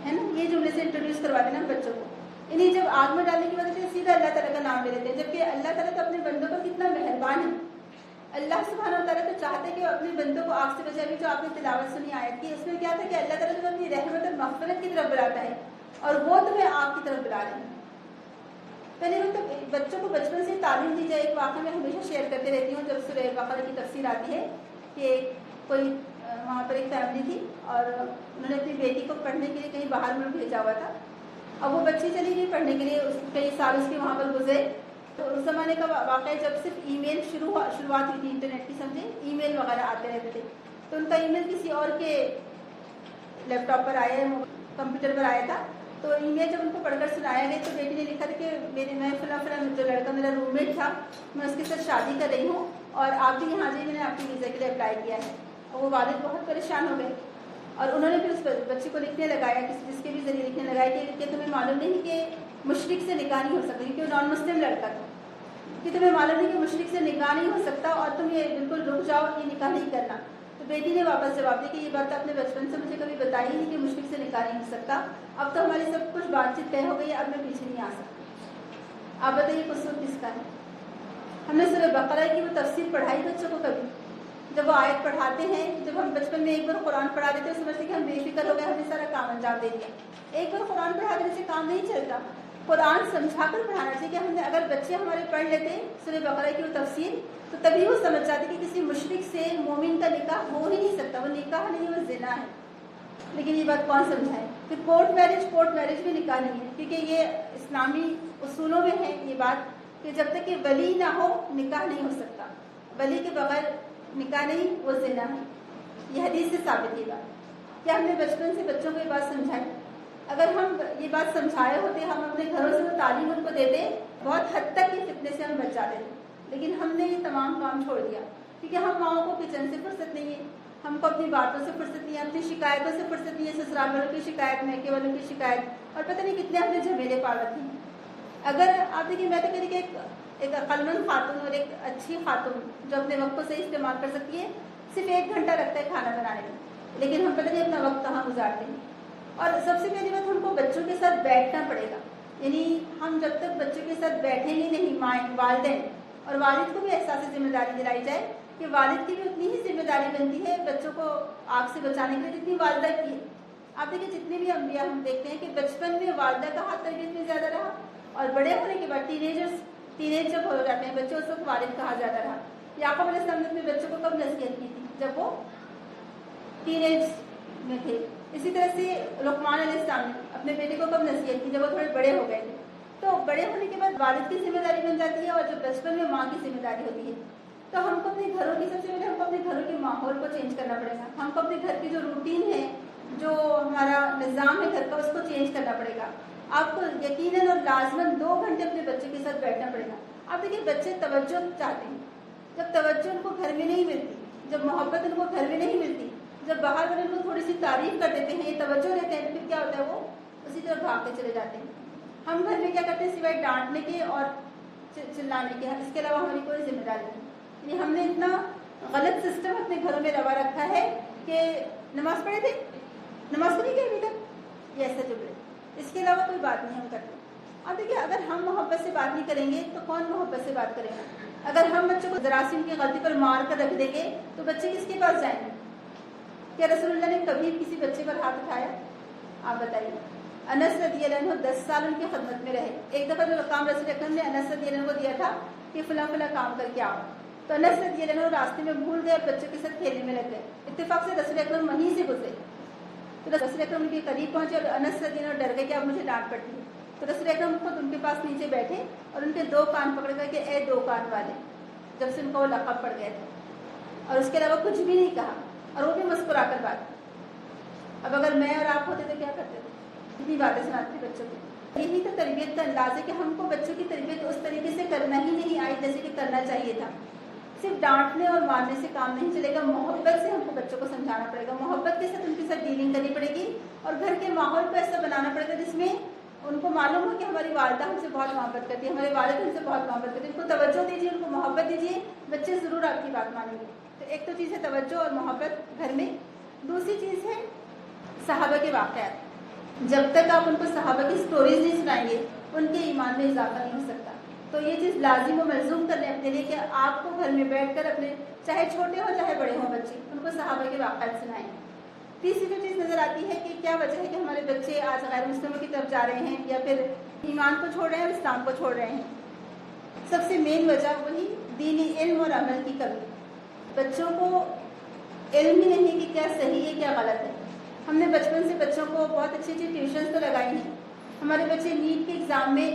ہے نا. یہ جملے سے انٹروڈیوس کروا دینا بچوں کو. انہیں جب آگ میں ڈالنے کی وجہ سے سیدھا اللہ تعالیٰ کا نام لے لیتے ہیں, جبکہ اللہ تعالیٰ تو اپنے بندوں پر کتنا مہربان ہے. اللہ سبحانہ و تعالیٰ تو چاہتے کہ وہ اپنے بندوں کو آگ سے بچائے. جو آپ نے تلاوت سنی آیت کی, اس میں کیا تھا کہ اللہ تعالیٰ تمہیں اپنی رحمت اور مغفرت کی طرف بلاتا ہے اور وہ تمہیں آگ کی طرف بلا رہے ہیں. پہلے مطلب بچوں کو بچپن سے تعلیم دی جائے. ایک واقعہ میں ہمیشہ شیئر کرتے رہتی ہوں جب سورہ بقرہ کی تفسیر آتی ہے کہ کوئی وہاں پر ایک فیملی تھی اور انہوں نے اپنی بیٹی کو پڑھنے کے لیے کہیں باہر ملک بھیجا ہوا تھا. اب وہ بچی چلی گئی پڑھنے کے لیے, کئی سال اس کے وہاں پر گزرے. تو اس زمانے کا واقعہ جب صرف ای میل شروعات ہوئی تھی انٹرنیٹ کی, سمجھے ای میل وغیرہ آتے رہتے تھے. تو ان کا ای میل کسی اور کے لیپ ٹاپ پر آیا, کمپیوٹر پر آیا تھا. تو ای میل جب ان کو پڑھ کر سنایا گیا تو بیٹی نے لکھا تھا کہ میں فلاں جو لڑکا میرا روم میٹ تھا میں اس کے ساتھ شادی کر رہی ہوں اور آپ بھی یہاں جائیے, میں نے آپ کی ویزا کے لیے اپلائی کیا ہے. اور وہ والد بہت پریشان ہو گئے اور انہوں نے پھر اس بچے کو لکھنے لگایا, جس کے بھی ذریعے لکھنے لگایا کہ تمہیں معلوم نہیں کہ مشرک سے نکاح نہیں ہو سکتا, کیونکہ وہ نان مسلم لڑکا تھا, کہ تمہیں معلوم نہیں کہ مشرک سے نکاح نہیں ہو سکتا اور تم یہ بالکل رک جاؤ, یہ نکاح نہیں کرنا. تو بیٹی نے واپس جواب دیا کہ یہ بات آپ نے بچپن سے مجھے کبھی بتائی نہیں کہ مشرک سے نکاح نہیں ہو سکتا. اب تو ہماری سب کچھ بات چیت طے ہو گئی ہے, اب میں پیچھے نہیں آ سکتا. آپ بتائیے قصور کس کا ہے؟ ہم نے سورہ بقرہ کی وہ تفسیر پڑھائی بچوں کو کبھی؟ جب وہ آیت پڑھاتے ہیں, جب ہم بچپن میں ایک بار قرآن پڑھا دیتے ہیں سمجھتے کہ ہم بے فکر ہو گئے, ہم نے سارا کام انجام دے دیا. ایک بار قرآن پڑھا دینے سے کام نہیں چلتا. قرآن سمجھا کر پڑھانا چاہیے. کہ ہم نے اگر بچے ہمارے پڑھ لیتے سورہ بقرہ کی وہ تفسیر تو تبھی وہ سمجھ جاتے کہ کسی مشرک سے مومن کا نکاح ہو ہی نہیں سکتا, وہ نکاح نہیں, وہ زنا ہے. لیکن یہ بات کون سمجھائے؟ پھر کورٹ میرج بھی نکاح نہیں ہے, کیونکہ یہ اسلامی اصولوں میں ہے یہ بات کہ جب تک کہ ولی نہ ہو نکاح نہیں ہو سکتا. ولی کے بغیر نکاح نہیں, وہ زنا ہے. یہ حدیث سے ثابت یہ بات. کیا ہم نے بچپن سے بچوں کو یہ بات سمجھائی؟ اگر ہم یہ بات سمجھائے ہوتے, ہم اپنے گھروں سے وہ تعلیم ان کو دیتے, بہت حد تک یہ فتنے سے ہم بچ جاتے تھے. لیکن ہم نے یہ تمام کام چھوڑ دیا کیونکہ ہم ماؤں کو کچن سے فرصت نہیں ہے, ہم کو اپنی باتوں سے فرصت نہیں ہے, اپنی شکایتوں سے فرصت نہیں ہے, سسرال والوں کی شکایت, میکے والوں کی شکایت, اور پتہ نہیں کتنے ہم نے جھمیلے پال رکھے ہیں. اگر آپ دیکھیے, میں تو کہتی کہ ایک عقلمند خاتون اور ایک اچھی خاتون جو اپنے وقت کو صحیح استعمال کر سکتی ہے, صرف 1 گھنٹہ لگتا ہے کھانا بنانے میں, لیکن ہم پتہ نہیں اپنا وقت کہاں گزارتے ہیں. اور سب سے پہلی بات, ہم کو بچوں کے ساتھ بیٹھنا پڑے گا. یعنی ہم جب تک بچوں کے ساتھ بیٹھیں گے نہیں, والدین اور والد کو بھی احساس ذمہ داری دلائی جائے کہ والد کی بھی اتنی ہی ذمہ داری بنتی ہے بچوں کو آگ سے بچانے کے لیے جتنی والدہ کی ہے. آپ دیکھیں جتنے بھی انبیاء ہم دیکھتے ہیں کہ بچپن میں والدہ کا ہاتھ تربیت میں زیادہ رہا, اور بڑے ہونے کے بعد ٹینیج جب ہو جاتے ہیں بچے, اس وقت والد کا ہاتھ زیادہ رہا. یعقوب علیہ السلام نے اپنے بچوں کو کب نصیحت کی تھی؟ جب وہ ٹینیج میں تھے. اسی طرح سے لقمان علیہ السلام نے اپنے بیٹے کو کب نصیحت کی؟ جب وہ تھوڑے بڑے ہو گئے تھے. تو بڑے ہونے کے بعد والد کی ذمہ داری بن جاتی ہے, اور جو بچپن میں ماں کی ذمہ داری ہوتی ہے. تو ہم کو اپنے گھروں کی, سب سے پہلے ہم کو اپنے گھروں کے ماحول کو چینج کرنا پڑے گا. ہم کو اپنے گھر کی جو روٹین ہے, جو ہمارا نظام ہے گھر کا, اس کو چینج کرنا پڑے گا. آپ کو یقیناً اور لازماً 2 گھنٹے اپنے بچے کے ساتھ بیٹھنا پڑے گا. آپ دیکھیے بچے توجہ چاہتے ہیں، جب توجہ ان کو گھر میں نہیں ملتی، جب محبت ان کو گھر میں نہیں ملتی، جب باہر والے ان کو تھوڑی سی تعریف کر دیتے ہیں، یہ توجہ دیتے ہیں، پھر کیا ہوتا ہے وہ اسی طرح بھاگتے چلے جاتے ہیں. ہم گھر میں کیا کرتے ہیں سوائے ڈانٹنے کے اور چلانے کے، اس کے علاوہ ہماری کوئی ذمہ داری نہیں. یعنی ہم نے اتنا غلط سسٹم اپنے گھروں میں روا رکھا ہے کہ نماز پڑھے تھے، نماز تو نہیں گئے ابھی تک، یہ ایسا جملے، اس کے علاوہ کوئی بات نہیں ہم کرتے. اور دیکھیے اگر ہم محبت سے بات نہیں کریں گے تو کون محبت سے بات کرے گا؟ اگر ہم بچوں کو ذرا سی ان کی غلطی پر مار کر رکھ دیں گے تو بچے کس کے پاس جائیں گے؟ کیا رسول اللہ نے کبھی کسی بچے پر ہاتھ اٹھایا؟ آپ بتائیے. انس رضی اللہ عنہ 10 سال ان کی خدمت میں رہے. ایک دفعہ جو کام رسول اکرم نے انس رضی اللہ عنہ کو دیا تھا کہ فلاں فلاں کام کر کے آؤ، تو انس رضی اللہ عنہ راستے میں بھول گئے اور بچوں کے ساتھ کھیلنے میں لگ گئے. اتفاق سے رسول اکرم وہیں سے گزرے تو رسول اکرم ان کے قریب پہنچے اور انس رضی اللہ عنہ ڈر گئے کہ اب مجھے ڈانٹ پڑتی ہے. تو رسول اکرم خود ان کے پاس نیچے بیٹھے اور ان کے 2 کان پکڑ کر کہ اے 2 کان والے، جب سے ان کو وہ لقب پڑ گئے تھے، اور اس کے علاوہ کچھ بھی نہیں کہا اور وہ بھی مسکرا کر بات. اب اگر میں اور آپ ہوتے تو کیا کرتے تھے؟ اتنی باتیں سناتے بچوں کو. یہی تو تربیت کا انداز ہے کہ ہم کو بچوں کی تربیت اس طریقے سے کرنا ہی نہیں آئی جیسے کہ کرنا چاہیے تھا. صرف ڈانٹنے اور مارنے سے کام نہیں چلے گا، محبت سے ہم کو بچوں کو سمجھانا پڑے گا، محبت کے ساتھ ان کے ساتھ ڈیلنگ کرنی پڑے گی اور گھر کے ماحول کو ایسا بنانا پڑے گا جس میں ان کو معلوم ہو کہ ہماری والدہ ہم سے بہت محبت کرتی ہے، ہمارے والد ہم سے بہت محبت کرتے ہیں. ان کو توجہ دیجیے، ان کو محبت دیجیے، بچے ضرور آپ کی بات مانیں گے. تو ایک تو چیز ہے توجہ اور محبت گھر میں. دوسری چیز ہے صحابہ کے واقعات. جب تک آپ ان کو صحابہ کی سٹوریز نہیں سنائیں گے ان کے ایمان میں اضافہ نہیں ہو سکتا. تو یہ چیز لازم و ملزوم کر لیں اپنے لیے کہ آپ کو گھر میں بیٹھ کر اپنے چاہے چھوٹے ہوں چاہے بڑے ہوں بچے، ان کو صحابہ کے واقعات سنائیں. تیسری جو چیز نظر آتی ہے کہ کیا وجہ ہے کہ ہمارے بچے آج غیر مسلموں کی طرف جا رہے ہیں یا پھر ایمان کو چھوڑ رہے ہیں اور اسلام کو چھوڑ رہے ہیں. سب سے مین وجہ وہی دینی علم اور عمل کی کمی. بچوں کو علم ہی نہیں کہ کیا صحیح ہے کیا غلط ہے. ہم نے بچپن سے بچوں کو بہت اچھی اچھی ٹیوشنز تو لگائی ہیں. ہمارے بچے نیٹ کے ایگزام میں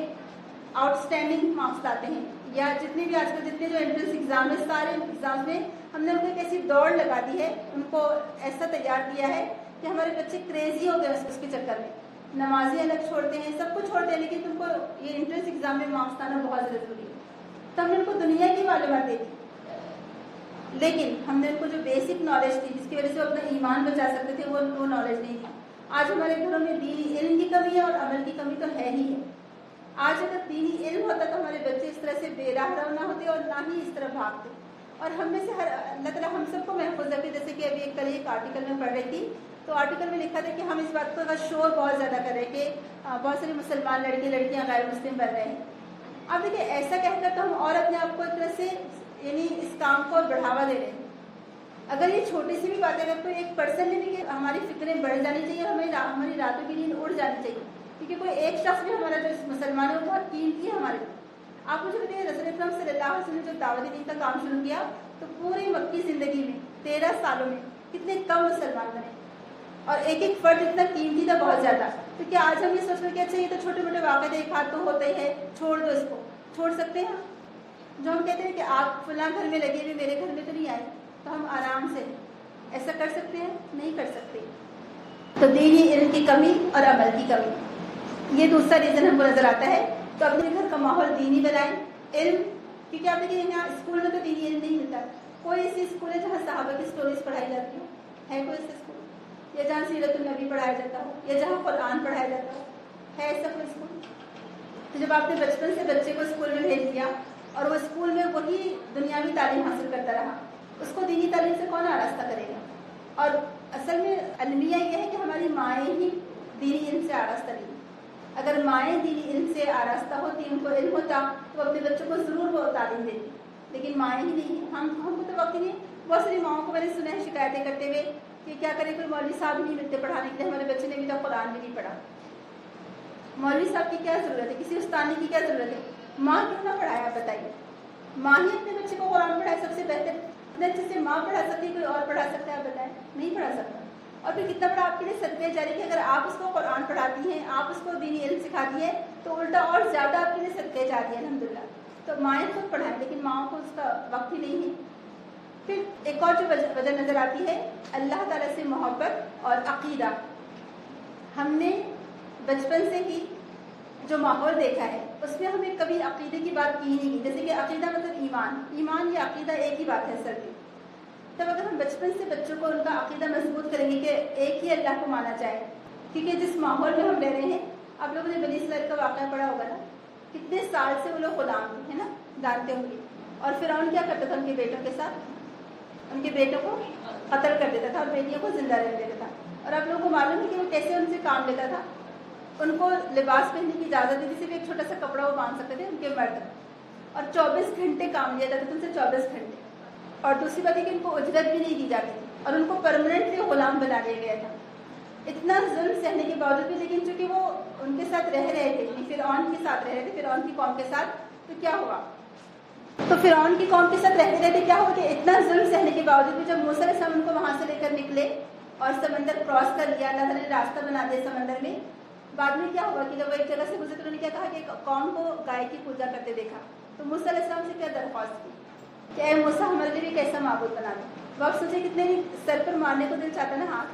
آؤٹ اسٹینڈنگ مارکس لاتے ہیں، یا جتنے بھی آج کل جتنے جو انٹرنس ایگزام ہے سارے ایگزام میں ہم نے ان کو ایک ایسی دوڑ لگا دی ہے، ان کو ایسا تیار کیا ہے کہ ہمارے بچے کریزی ہو گئے اس کے چکر میں. نمازیں الگ چھوڑتے ہیں، سب کچھ چھوڑتے ہیں، لیکن تم کو یہ انٹرنس ایگزام میں مارکس لانا بہت ضروری ہے. تو ہم نے ان کو دنیا کی معلومات دے دی، لیکن ہم نے ان کو جو بیسک نالج تھی جس کی وجہ سے وہ اپنا ایمان بچا سکتے تھے وہ نالج نہیں تھی. آج ہمارے گھروں میں دینی علم کی کمی ہے اور عمل کی کمی تو ہے ہی ہے. آج اگر دینی علم ہوتا تو ہمارے بچے اس طرح سے بے راہ روانہ ہوتے اور نہ ہی اس طرح بھاگتے. اور ہم میں سے اللہ تعالیٰ ہم سب کو محفوظ رکھے. جیسے کہ ابھی ایک آرٹیکل میں پڑھ رہی تھی تو آرٹیکل میں لکھا تھا کہ ہم اس بات کا شور بہت زیادہ کر رہے ہیں کہ بہت ساری مسلمان لڑکیاں غیر مسلم بن رہے ہیں. اب دیکھیے ایسا کہہ کر تو ہم اور اپنے آپ کو ایک طرح سے یعنی اس کام کو بڑھاوا دے رہے ہیں. اگر یہ چھوٹی سی بھی بات ہے، اگر کوئی 1% میں بھی کہ ہماری فکریں بڑھ جانی چاہیے، ہماری راتوں کی نیند اڑ جانی چاہیے، کیونکہ کوئی ایک شخص بھی ہمارا جو مسلمان ہے وہ بہت قیمتی ہے ہمارے. آپ مجھے بتائیے رسول اکرم صلی اللہ علیہ وسلم نے جو دعوت دین کا کام شروع کیا تو پوری مکی زندگی میں 13 سالوں میں کتنے کم مسلمان بنے، اور ایک ایک فرد اتنا قیمتی تھا بہت زیادہ. تو کیا آج ہم یہ سوچ رہے کہ اچھا یہ تو چھوٹے موٹے واقعے ایک ہاتھ تو ہوتے ہیں، چھوڑ دو اس کو، چھوڑ سکتے ہیں؟ جو ہم کہتے ہیں کہ آپ فلاں گھر میں لگے ہوئے میرے گھر میں تو نہیں آئے، تو ہم آرام سے ایسا کر سکتے ہیں؟ نہیں کر سکتے. تو دینی علم کی کمی اور عمل کی کمی، یہ دوسرا ریزن ہم کو نظر آتا ہے. تو اپنے گھر کا ماحول دینی بنائیں. علم، کیونکہ آپ دیکھیں یہاں اسکول میں تو دینی علم نہیں ملتا. کوئی ایسی اسکول ہے جہاں صحابہ کی سٹوریز پڑھائی جاتی ہوں؟ ہے کوئی ایسا اسکول؟ یا جہاں سیرت النبی پڑھایا جاتا ہو، یا جہاں قرآن پڑھایا جاتا ہو؟ ہے ایسا کوئی اسکول؟ تو جب آپ نے بچپن سے بچے کو اسکول میں بھیج دیا اور وہ اسکول میں وہی دنیاوی تعلیم حاصل کرتا رہا، اس کو دینی تعلیم سے کون آراستہ کرے گا؟ اور اصل میں المیہ یہ ہے کہ ہماری مائیں ہی دینی علم سے آراستہ نہیں. اگر مائیں دینی علم سے آراستہ ہوتی، ان کو علم ہوتا تو اپنے بچوں کو ضرور وہ تعلیم دیتی، لیکن مائیں ہی نہیں ہیں. ہم کو تو وقت نہیں. بہت ساری ماؤں کو میں نے سنا ہے شکایتیں کرتے ہوئے کہ کیا کریں، کوئی مولوی صاحب نہیں ملتے پڑھانے کے لیے، ہمارے بچے نے ابھی تک قرآن بھی نہیں پڑھا. مولوی صاحب کی کیا ضرورت ہے، کسی استانی کی کیا ضرورت ہے؟ ماں کیوں نہ پڑھائے؟ آپ بتائیے. ماں ہی اپنے بچے کو قرآن پڑھائے سب سے بہتر. اتنے اچھے سے ماں پڑھا سکتی، کوئی اور پڑھا سکتا ہے؟ آپ بتائیں. نہیں پڑھا سکتا. اور پھر کتنا بڑا آپ کے لیے صدقہ جاری کہ اگر آپ اس کو قرآن پڑھاتی ہیں، آپ اس کو دینی علم سکھاتی ہیں تو الٹا اور زیادہ آپ کے لیے صدقہ جاری ہے الحمدللہ. تو مائیں خود پڑھائیں، لیکن ماؤں کو اس کا وقت ہی نہیں ہے. پھر ایک اور جو وجہ نظر آتی ہے اللہ تعالیٰ سے محبت اور عقیدہ. ہم نے بچپن سے ہی جو ماحول دیکھا ہے اس میں ہمیں کبھی عقیدے کی بات کی نہیں کی. جیسے کہ عقیدہ مطلب ایمان یا عقیدہ ایک ہی بات ہے اصل میں. تب اگر ہم بچپن سے بچوں کو ان کا عقیدہ مضبوط کریں گے کہ ایک ہی اللہ کو مانا جائے, کیونکہ جس ماحول میں ہم رہ رہے ہیں, آپ لوگوں نے بنی اسرائیل کا واقعہ پڑھا ہوگا نا, کتنے سال سے وہ لوگ غلام تھے, ہے نا, جانتے ہوں گے. اور فرعون کیا کرتا تھا ان کے بیٹوں کے ساتھ, ان کے بیٹوں کو قتل کر دیتا تھا اور بیٹیوں کو زندہ رہ دیتا تھا. اور آپ لوگوں کو معلوم ہے کہ وہ کیسے ان سے کام لیتا تھا. ان کو لباس پہننے کی اجازت دی, صرف ایک چھوٹا سا کپڑا وہ باندھ سکتے تھے ان کے مرد, اور 24 گھنٹے کام لیا جاتا تھا ان سے, 24 گھنٹے. اور دوسری بات ہے کہ ان کو اجرت بھی نہیں دی جاتی تھی, اور ان کو پرماننٹلی غلام بنا دیا گیا تھا. اتنا ظلم سہنے کے باوجود بھی, لیکن چونکہ وہ ان کے ساتھ رہ رہے تھے, یعنی فرعون کے ساتھ رہ رہے تھے, فرعون کی قوم کے ساتھ, تو کیا ہوا, تو فرعون کی قوم کے ساتھ رہتے رہتے کیا ہوا کہ اتنا ظلم سہنے کے باوجود بھی جب موسیٰ علیہ السلام ان کو وہاں سے لے کر نکلے اور سمندر کراس کر لیا, اللہ تعالیٰ نے راستہ بنا دیا سمندر میں. بعد میں کیا ہوا کہ جب وہ ایک جگہ سے گزرے تو انہوں نے کیا کہا کہ قوم کو گائے کی پوجا کرتے دیکھا, تو موسیٰ علیہ السلام سے کیا درخواست کی کہ اے موسیٰ ہمارے لیے بھی کیسا معبود بنا دو. وہ آپ سوچے کتنے سر پر مارنے کو دل چاہتا نا ہاتھ,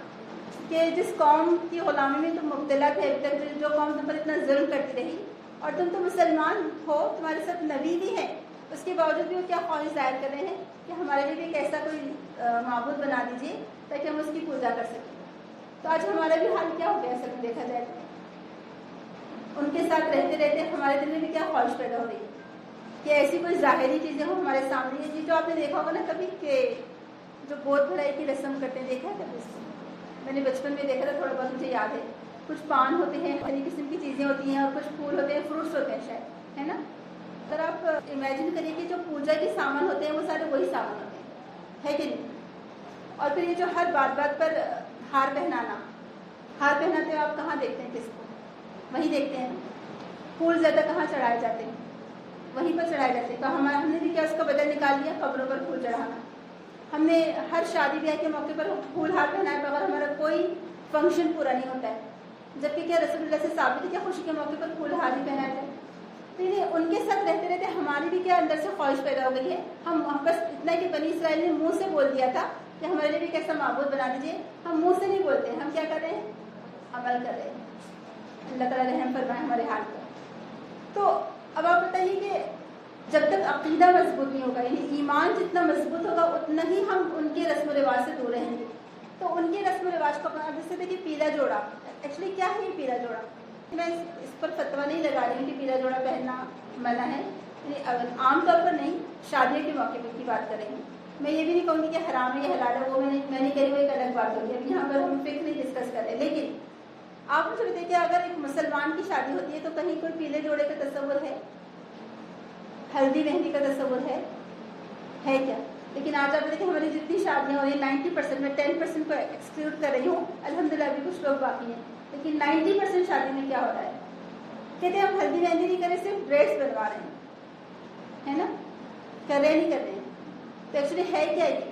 کہ جس قوم کی غلامی میں تم مبتلا تھے ابھی تک, جو قوم تم پر اتنا ظلم کرتی رہی, اور تم تو مسلمان ہو, تمہارے ساتھ نبی بھی ہے, اس کے باوجود بھی وہ کیا خواہش ظاہر کر رہے ہیں کہ ہمارے لیے بھی ایک ایسا کوئی معبود بنا دیجیے تاکہ ہم اس کی پوجا کر سکیں. تو آج ہمارا بھی حال کیا ہو گیا اصل میں دیکھا جائے تو, ان کے ساتھ رہتے رہتے ہمارے دل میں بھی کیا خواہش پیدا ہو رہی ہے کہ ایسی کوئی ظاہری چیزیں ہوں ہمارے سامنے. یہ جو آپ نے دیکھا ہوگا نا کبھی کہ جو گود بھرائی کی رسم کرتے ہیں, دیکھا ہے کبھی اس کو, میں نے بچپن میں دیکھا تھا, تھوڑا بہت مجھے یاد ہے. کچھ پان ہوتے ہیں, کئی قسم کی چیزیں ہوتی ہیں, اور کچھ پھول ہوتے ہیں, فروٹس ہوتے ہیں شاید, ہے نا. اگر آپ امیجن کریے کہ جو پوجا کے سامان ہوتے ہیں وہ سارے وہی سامان ہوتے ہیں, ہے کہ نہیں. اور پھر یہ جو ہر بات بات پر ہار پہنانا, ہار پہناتے ہوئے آپ کہاں دیکھتے ہیں, کس کو, وہیں دیکھتے ہیں. پھول زیادہ کہاں چڑھائے جاتے ہیں, وہیں پر چڑھائے جاتے ہیں. تو ہم نے بھی کیا اس کا بدل نکال لیا, قبروں پر پھول چڑھانا. ہم نے ہر شادی بیاہ کے موقع پر پھول ہار پہنائے بغیر ہمارا کوئی فنکشن پورا نہیں ہوتا ہے, جبکہ کیا رسول اللہ سے ثابت ہے کیا خوشی کے موقع پر پھول ہار ہی پہنائے جائے. تو ان کے ساتھ رہتے رہتے ہماری بھی کیا اندر سے خواہش پیدا ہو گئی ہے. ہم بس اتنا کہ بنی اسرائیل نے منہ سے بول دیا تھا کہ ہمارے لیے بھی کیسا معبود بنا دیجیے. ہم منہ سے نہیں بولتے, ہم کیا کر رہے ہیں, عمل کر رہے ہیں. اللہ تعالیٰ رحم فرمائے ہمارے حال پر. تو اب آپ بتائیے کہ جب تک عقیدہ مضبوط نہیں ہوگا, یعنی ایمان جتنا مضبوط ہوگا اتنا ہی ہم ان کے رسم و رواج سے دور رہیں گے. تو ان کے رسم و رواج کو اپنا, جیسے دیکھیے پیلا جوڑا, ایکچولی کیا ہے یہ پیلا جوڑا, میں اس پر فتویٰ نہیں لگا رہی ہوں کہ پیلا جوڑا پہننا منع ہے, عام طور پر نہیں, شادیوں کے موقع پر کی بات کریں گے. میں یہ بھی نہیں کہوں گی کہ حرام ہے یا حلال ہے, وہ میں نہیں کہہ رہی, وہ ایک الگ بات ہوگی. اب یہاں پر ہم فکر نہیں ڈسکس کر رہے. لیکن آپ مجھے بتائیے کہ اگر ایک مسلمان کی شادی ہوتی ہے تو کہیں کوئی پیلے جوڑے کا تصور ہے, ہلدی مہندی کا تصور ہے کیا؟ لیکن آج آپ دیکھیں ہماری جتنی شادیاں ہو رہی ہیں 90%, میں 10% کو ایکسکلوڈ کر رہی ہوں, الحمدللہ ابھی کچھ لوگ باقی ہیں, لیکن 90% شادی میں کیا ہو رہا ہے, کہتے ہیں ہم ہلدی مہندی نہیں کر رہے, صرف ڈریس بنوا رہے ہیں, ہے نا, کر رہے نہیں کر رہے ہیں. تو ایکچولی ہے کیا یہ؟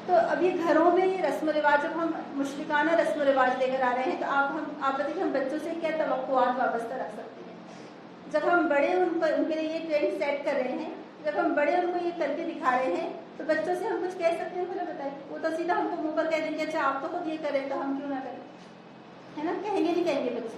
تو اب یہ گھروں میں یہ رسم و رواج, جب ہم مشرکانہ رسم و رواج لے کر آ رہے ہیں تو آپ بتائیے کہ ہم بچوں سے کیا توقعات وابستہ رکھ سکتے ہیں. جب ہم بڑے ان کے لیے یہ ٹرینڈ سیٹ کر رہے ہیں, جب ہم بڑے ان کو یہ کر کے دکھا رہے ہیں, تو بچوں سے ہم کچھ کہہ سکتے ہیں؟ مجھے بتائیں, وہ تو سیدھا ہم کو منہ پر کہہ دیں گے اچھا آپ تو خود یہ کریں تو ہم کیوں نہ کریں, ہے نا, کہیں گے نہیں کہیں گے بچے.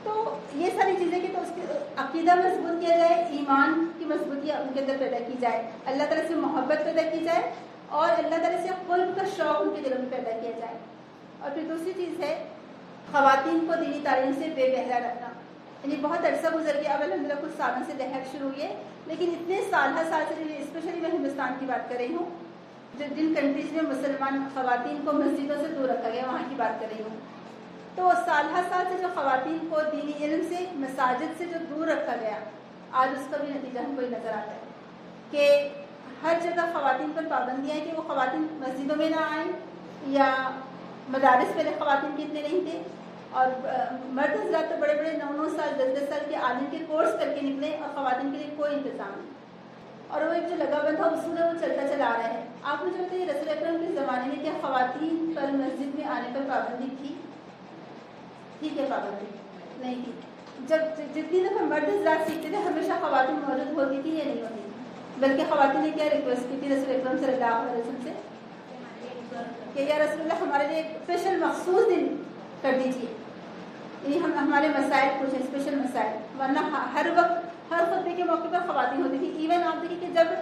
تو یہ ساری چیزیں کہ تو اس کے عقیدہ مضبوط کیا جائے, ایمان کی مضبوطی ان کے اندر پیدا کی جائے, اللہ تعالیٰ سے محبت پیدا کی جائے, اور اللہ تعالیٰ سے قرب کا شوق ان کے دلوں میں پیدا کیا جائے. اور پھر دوسری چیز ہے خواتین کو دینی تعلیم سے بے بہرا رکھنا. یعنی بہت عرصہ گزر گیا, اب الحمدللہ کچھ سالوں سے لہر شروع ہوئی ہے, لیکن اتنے سال سے, اسپیشلی میں ہندوستان کی بات کر رہی ہوں, جن کنٹریز میں مسلمان خواتین کو مسجدوں سے دور رکھا گیا, وہاں کی بات کر رہی ہوں. تو سال سے جو خواتین کو دینی علم سے, مساجد سے جو دور رکھا گیا, آج اس کا بھی نتیجہ ہم کو نظر آتا ہے کہ ہر جگہ خواتین پر پابندیاں ہیں کہ وہ خواتین مسجدوں میں نہ آئیں, یا مدارس پہلے خواتین کے اتنے نہیں تھے, اور مرد حضرات تو بڑے بڑے 9 سال 10 سال کے عالم کے کورس کر کے نکلے, اور خواتین کے لیے کوئی انتظام نہیں. اور وہ ایک جو لگا بندھا اصول ہے وہ چلتا چلا آ رہا ہے. آپ مجھے بتائیے رسول اکرم کے زمانے میں کیا خواتین پر مسجد میں آنے پر پابندی تھی کیا پابندی نہیں تھی. جب جتنی دفعہ مرد حضرات سیکھتے تھے ہمیشہ خواتین موجود ہوتی تھی یا نہیں ہوتی تھی, بلکہ خواتین نے کیا ریکویسٹ کی تھی رسول اکرم صلی اللہ علیہ وسلم سے کہ یا رسول اللہ ہمارے لیے ایک اسپیشل مخصوص دن کر دیجیے. یعنی ہمارے مسائل کچھ اسپیشل مسائل، ورنہ ہر وقت ہر خطبے کے موقع پر خواتین ہوتی تھی. ایون آپ دیکھیے کہ جب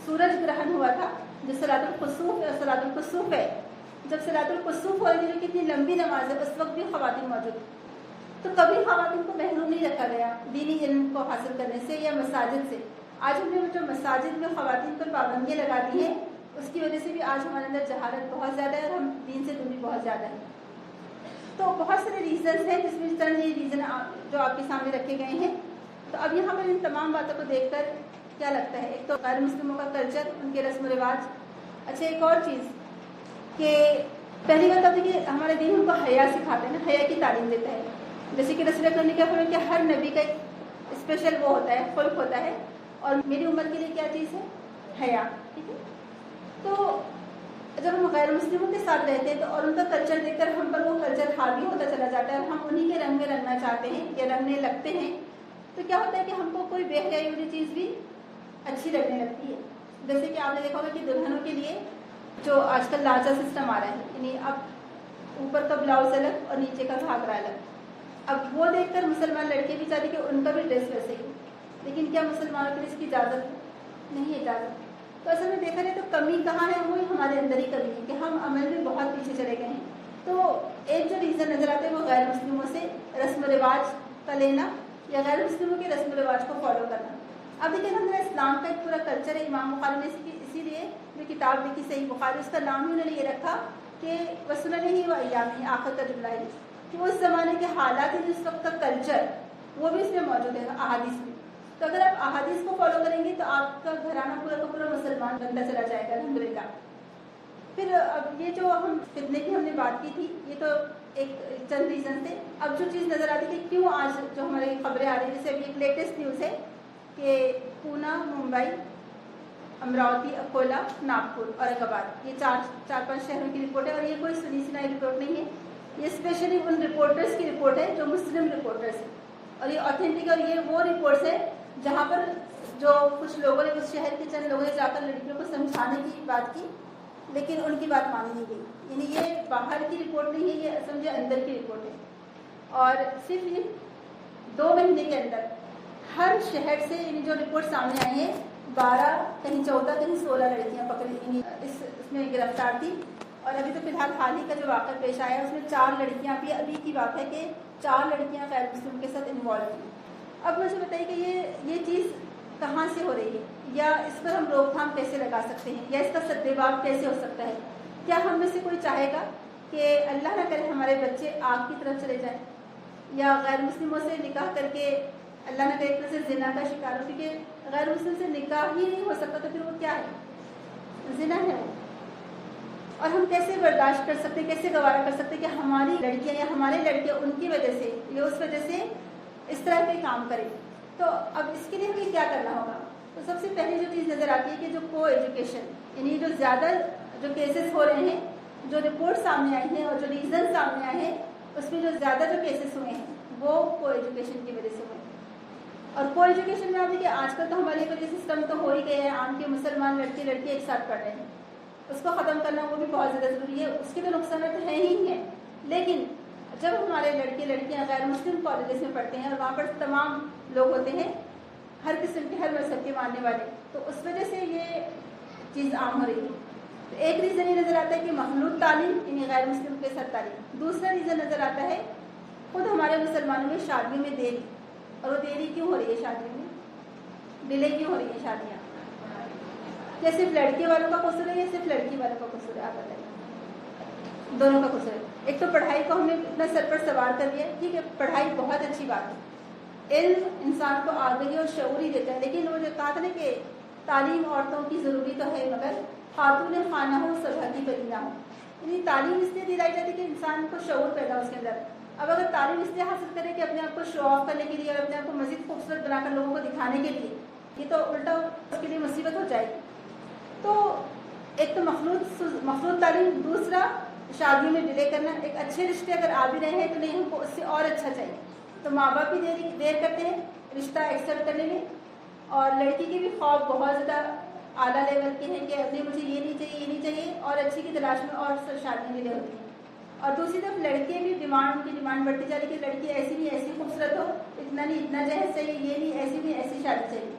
سورج گرہن ہوا تھا، جو صلاۃ الکسوف ہے، صلاۃ الکسوف ہے، جب صلاۃ الکسوف ہو رہی تھی جو کتنی لمبی نماز ہے، اس وقت بھی خواتین موجود تھیں. تو کبھی خواتین کو محروم نہیں رکھا گیا دینی علم کو حاصل کرنے سے یا مساجد سے. آج ہم نے جو مساجد میں خواتین پر پابندیاں لگا دی ہیں، اس کی وجہ سے بھی آج ہمارے اندر جہالت بہت زیادہ ہے اور ہم دین سے دوری بہت زیادہ ہے. تو بہت سارے ریزنز ہیں، جس میں چند یہ ریزن جو آپ کے سامنے رکھے گئے ہیں. تو اب یہاں پر ان تمام باتوں کو دیکھ کر کیا لگتا ہے؟ ایک تو غیر مسلموں کا کلچر، ان کے رسم و رواج. اچھا، ایک اور چیز کہ پہلی بات اب دیکھیے ہمارے دین ان کو حیا سکھاتے ہیں نا، حیا کی تعلیم دیتا ہے. جیسے کہ رسول اکرم نے کیا فرمایا کہ ہر نبی کا ایک اسپیشل وہ ہوتا ہے، خلق ہوتا ہے، اور میری امت کے لیے کیا چیز ہے؟ حیا. ٹھیک ہے. تو جب ہم غیر مسلموں کے ساتھ رہتے ہیں تو اور ان کا کلچر دیکھ کر ہم پر وہ کلچر حاوی ہوتا چلا جاتا ہے اور ہم انہی کے رنگ میں رنگنا چاہتے ہیں یا رنگنے لگتے ہیں. تو کیا ہوتا ہے کہ ہم کو کوئی بے حیائی والی چیز بھی اچھی لگنے لگتی ہے. جیسے کہ آپ نے دیکھا ہوگا کہ دلہنوں کے لیے جو آج کل لانچا سسٹم آ رہا ہے، یعنی اب اوپر کا بلاؤز الگ اور نیچے کا گھاگرا الگ. اب وہ دیکھ کر مسلمان لڑکے بھی چاہتے کہ ان کا بھی ڈریس ویسے ہی، لیکن کیا مسلمانوں کے لیے اس کی اجازت نہیں ہے؟ اجازت. تو اصل میں دیکھا جائے تو کمی کہاں ہے؟ وہی ہمارے اندر ہی کمی ہے کہ ہم عمل میں بہت پیچھے چلے گئے ہیں. تو ایک جو ریزن نظر آتا ہے وہ غیر مسلموں سے رسم و رواج کا لینا یا غیر مسلموں کے رسم و رواج کو فالو کرنا. اب دیکھیں ہم نے اسلام کا ایک پورا کلچر ہے. امام بخاری نے اسی لیے جو کتاب لکھی صحیح بخاری، اس کا نام ہی انہوں نے یہ رکھا کہ وسنن ہی و ایام ہی، آخر کا جملہ ہے کہ وہ اس زمانے کے حالات ہیں، جس وقت کا کلچر وہ بھی اس میں موجود ہے احادیث میں. تو اگر آپ احادیث کو فالو کریں گے تو آپ کا گھرانہ پورا کا پورا مسلمان بنتا چلا جائے گا الحمدللہ. پھر اب یہ جو ہم فتنے کی ہم نے بات کی تھی، یہ تو ایک چند ریزن تھے. اب جو چیز نظر آتی ہے کہ کیوں آج جو ہماری خبریں آ رہی ہیں، جیسے ابھی ایک لیٹسٹ نیوز ہے کہ پونا، ممبئی، امراوتی، اکولا، ناگپور، اورنگ آباد، یہ چار پانچ شہروں کی رپورٹ ہے. اور یہ کوئی سنی سنائی رپورٹ نہیں ہے، یہ اسپیشلی ان رپورٹرز کی رپورٹ ہے جو مسلم رپورٹرز ہیں. اور یہ اوتھینٹک، اور یہ وہ رپورٹس ہیں جہاں پر جو کچھ لوگوں نے، اس شہر کے چند لوگوں نے جا کر لڑکیوں کو سمجھانے کی بات کی، لیکن ان کی بات مانی نہیں گئی. یعنی یہ باہر کی رپورٹ نہیں ہے، یہ سمجھے اندر کی رپورٹ ہے. اور صرف یہ 2 مہینے کے اندر ہر شہر سے یعنی جو رپورٹ سامنے آئی ہے، 12 کہیں 14 کہیں 16 لڑکیاں پکڑی، یعنی اس میں گرفتار تھی. اور ابھی تو فی الحال حال ہی کا جو واقعہ پیش آیا ہے اس میں 4 لڑکیاں بھی، ابھی کی بات ہے کہ 4 لڑکیاں غیر مسلم کے ساتھ انوالو تھیں. اب مجھے بتائیے کہ یہ چیز کہاں سے ہو رہی ہے، یا اس پر ہم روک تھام کیسے لگا سکتے ہیں، یا اس کا سدباب کیسے ہو سکتا ہے؟ کیا ہم میں سے کوئی چاہے گا کہ اللہ نہ کرے ہمارے بچے آگ کی طرف چلے جائیں، یا غیر مسلموں سے نکاح کر کے اللہ نہ کرے ایک طرح سے زنا کا شکار ہو؟ کیونکہ غیر مسلم سے نکاح ہی نہیں ہو سکتا تو پھر وہ کیا ہے؟ زنا ہے وہ. اور ہم کیسے برداشت کر سکتے، کیسے گوارا کر سکتے کہ ہماری لڑکیاں یا ہمارے لڑکے ان کی وجہ سے یا اس وجہ سے اس طرح کے کام کریں؟ تو اب اس کے لیے ہمیں کیا کرنا ہوگا؟ تو سب سے پہلی جو چیز نظر آتی ہے کہ جو کو ایجوکیشن، یعنی جو زیادہ جو کیسز ہو رہے ہیں، جو رپورٹ سامنے آئی ہیں اور جو ریزن سامنے آئے ہیں، اس میں جو زیادہ جو کیسز ہوئے ہیں وہ کو ایجوکیشن کی وجہ سے ہوئے ہیں. اور کو ایجوکیشن میں آپ دیکھیے آج کل تو ہمارے کو یہ سسٹم تو ہو ہی گیا ہے، عام کے مسلمان لڑکے لڑکے ایک ساتھ پڑھ رہے ہیں. اس کو ختم کرنا وہ بھی بہت زیادہ ضروری ہے. اس کے تو نقصانات ہیں ہی ہیں، لیکن جب ہمارے لڑکے لڑکیاں غیر مسلم کالجز میں پڑھتے ہیں اور وہاں پر تمام لوگ ہوتے ہیں ہر قسم کے، ہر مذہب کے ماننے والے، تو اس وجہ سے یہ چیز عام ہو رہی ہے. تو ایک ریزن یہ نظر آتا ہے کہ مخلوط تعلیم، یعنی غیر مسلم کے ساتھ تعلیم. دوسرا ریزن نظر آتا ہے خود ہمارے مسلمانوں میں شادیوں میں دیری. اور وہ دیری کیوں ہو رہی ہے؟ شادیوں میں ڈیلے کیوں ہو رہی ہے شادیاں؟ کیا صرف لڑکے والوں کا قصور ہے یا صرف لڑکی والوں کا قصور ہے؟ آپ بتائیے. دونوں کا قصور ہے. ایک تو پڑھائی کو ہم نے اتنا سر پر سوار کر دیا. ٹھیک ہے، پڑھائی بہت اچھی بات ہے، علم انسان کو آگاہی اور شعور ہی دیتا ہے، لیکن وہ جو کہا تھا نا کہ تعلیم عورتوں کی ضروری تو ہے، مگر خاتون خانہ ہو سرحدی برینا ہو. یعنی تعلیم اس لیے دلائی جاتی ہے کہ انسان کو شعور پیدا ہو اس کے اندر. اب اگر تعلیم اس لیے حاصل کرے کہ اپنے آپ کو شو آف کرنے کے لیے اور اپنے آپ کو مزید خوبصورت بنا کر لوگوں کو دکھانے کے لیے، یہ تو الٹا اس کے لیے مصیبت ہو جائے گی. تو ایک تو مخلوط تعلیم، دوسرا شادیوں میں ڈیلے کرنا. ایک اچھے رشتے اگر آ بھی رہے ہیں تو نہیں، ہم کو اس سے اور اچھا چاہیے. تو ماں باپ بھی دیر کرتے ہیں رشتہ ایکسیپٹ کرنے میں، اور لڑکی کے بھی خواب بہت زیادہ اعلیٰ لیول کے ہیں کہ ابھی مجھے یہ نہیں چاہیے، یہ نہیں چاہیے، اور اچھی کی تلاش میں اور شادیاں ڈیلے ہوتی ہیں. اور دوسری طرف لڑکے بھی ان کی ڈیمانڈ بڑھتی جا رہی ہے کہ لڑکی ایسی نہیں ایسی خوبصورت ہو، اتنا نہیں اتنا جہیز چاہیے، یہ نہیں ایسی نہیں ایسی شادی چاہیے.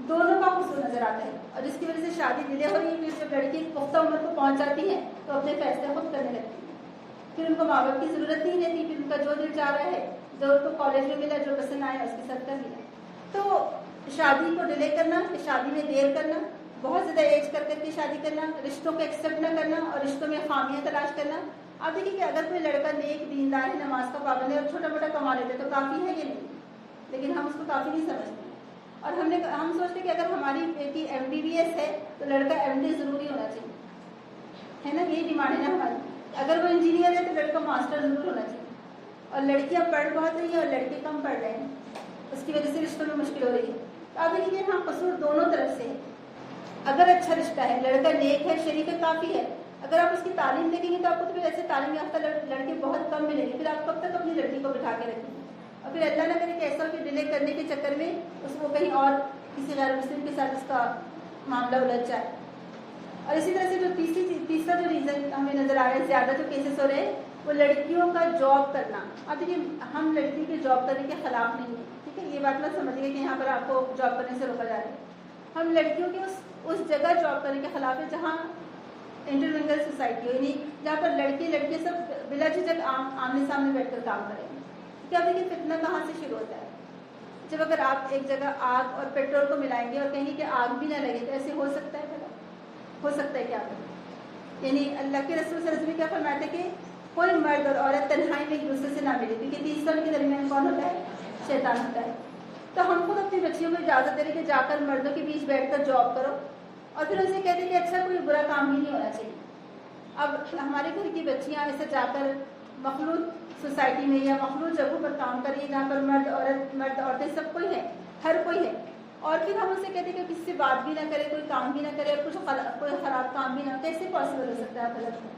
دونوں کا حصول نظر آتا ہے اور جس کی وجہ سے شادی ڈیلے ہو رہی ہے. پھر جب لڑکی پختہ عمر کو پہنچ جاتی ہے تو اپنے فیصلے خود کرنے لگتی ہے. پھر ان کو ماں باپ کی ضرورت نہیں رہتی. پھر ان کا جو دل چاہ رہا ہے، جو ان کو کالج میں ملا، جو پسند آیا اس کے ساتھ کر لیا. تو شادی کو ڈیلے کرنا، شادی میں دیر کرنا، بہت زیادہ ایج کر کے شادی کرنا، رشتوں کو ایکسیپٹ نہ کرنا اور رشتوں میں خامیاں تلاش کرنا. آپ دیکھیے کہ اگر کوئی لڑکا نیک دیندار ہے، نماز کا پابند ہے اور چھوٹا موٹا کما لیتے تو کافی ہے یہ نہیں، لیکن ہم اس کو کافی نہیں سمجھتے. اور ہم سوچتے کہ اگر ہماری بیٹی MBBS ہے تو لڑکا MD ضروری ہونا چاہیے، ہے نا. یہی ڈیمانڈ ہے نا ہماری. اگر وہ انجینئر ہے تو لڑکا ماسٹر ضرور ہونا چاہیے. اور لڑکیاں پڑھ بہت رہی ہیں اور لڑکے کم پڑھ رہے ہیں، اس کی وجہ سے رشتوں میں مشکل ہو رہی ہے. تو آپ دیکھیے ہاں قصور دونوں طرف سے ہے. اگر اچھا رشتہ ہے، لڑکا نیک ہے، شریف ہے، کافی ہے. اگر آپ اس کی تعلیم دیکھیں گے تو آپ کو تو پھر ایسے تعلیم یافتہ لڑکے بہت کم ملیں گے. پھر آپ کب تک اپنی لڑکی کو بٹھا کے رکھیں گے؟ اور پھر اللہ نہ کرے کہ ایسا کہ ڈیلے کرنے کے چکر میں اس کو کہیں اور کسی غیر مسلم کے ساتھ اس کا معاملہ الجھ جائے. اور اسی طرح سے جو تیسرا جو ریزن ہمیں نظر آ رہا ہے، زیادہ جو کیسز ہو رہے ہیں وہ لڑکیوں کا جاب کرنا. اب دیکھیے ہم لڑکی کے جاب کرنے کے خلاف نہیں ہیں، ٹھیک ہے، یہ بات نہ سمجھیے کہ یہاں پر آپ کو جاب کرنے سے روکا جا رہا ہے. ہم لڑکیوں کی اس جگہ جاب کرنے کے خلاف ہے جہاں انٹرمنگل سوسائٹی ہو، یعنی جہاں پر لڑکے سب بلا جھجک آمنے سامنے بیٹھ کر کام کریں. کیا دیکھیے فتنہ کہاں سے شروع ہوتا ہے؟ جب اگر آپ ایک جگہ آگ اور پیٹرول کو ملائیں گے اور کہیں گے کہ آگ بھی نہ لگے تو ایسے ہو سکتا ہے؟ پھر ہو سکتا ہے کیا؟ یعنی اللہ کے رسول صلی اللہ علیہ وسلم کیا فرماتے کہ کوئی مرد اور عورت تنہائی میں ایک دوسرے سے نہ ملے، کیونکہ تیسرا ان کے درمیان کون ہوتا ہے؟ شیطان ہوتا ہے. تو ہم خود اپنی بچیوں کو اجازت دے رہے کہ جا کر مردوں کے بیچ بیٹھ کر جاب کرو اور پھر ان سے کہتے کہ اچھا کوئی برا کام ہی نہیں ہونا چاہیے. اب ہمارے گھر کی بچیاں ایسے جا کر مخلوط سوسائٹی میں یا مخلوط جگہوں پر کام کر رہی ہے جہاں پر مرد عورتیں سب کوئی ہے، ہر کوئی ہے، اور پھر ہم ان سے کہتے ہیں کہ کسی سے بات بھی نہ کرے، کوئی کام بھی نہ کرے، کوئی خراب کام بھی نہ. کیسے پاسبل ہو سکتا ہے؟ آپ غلط ہے.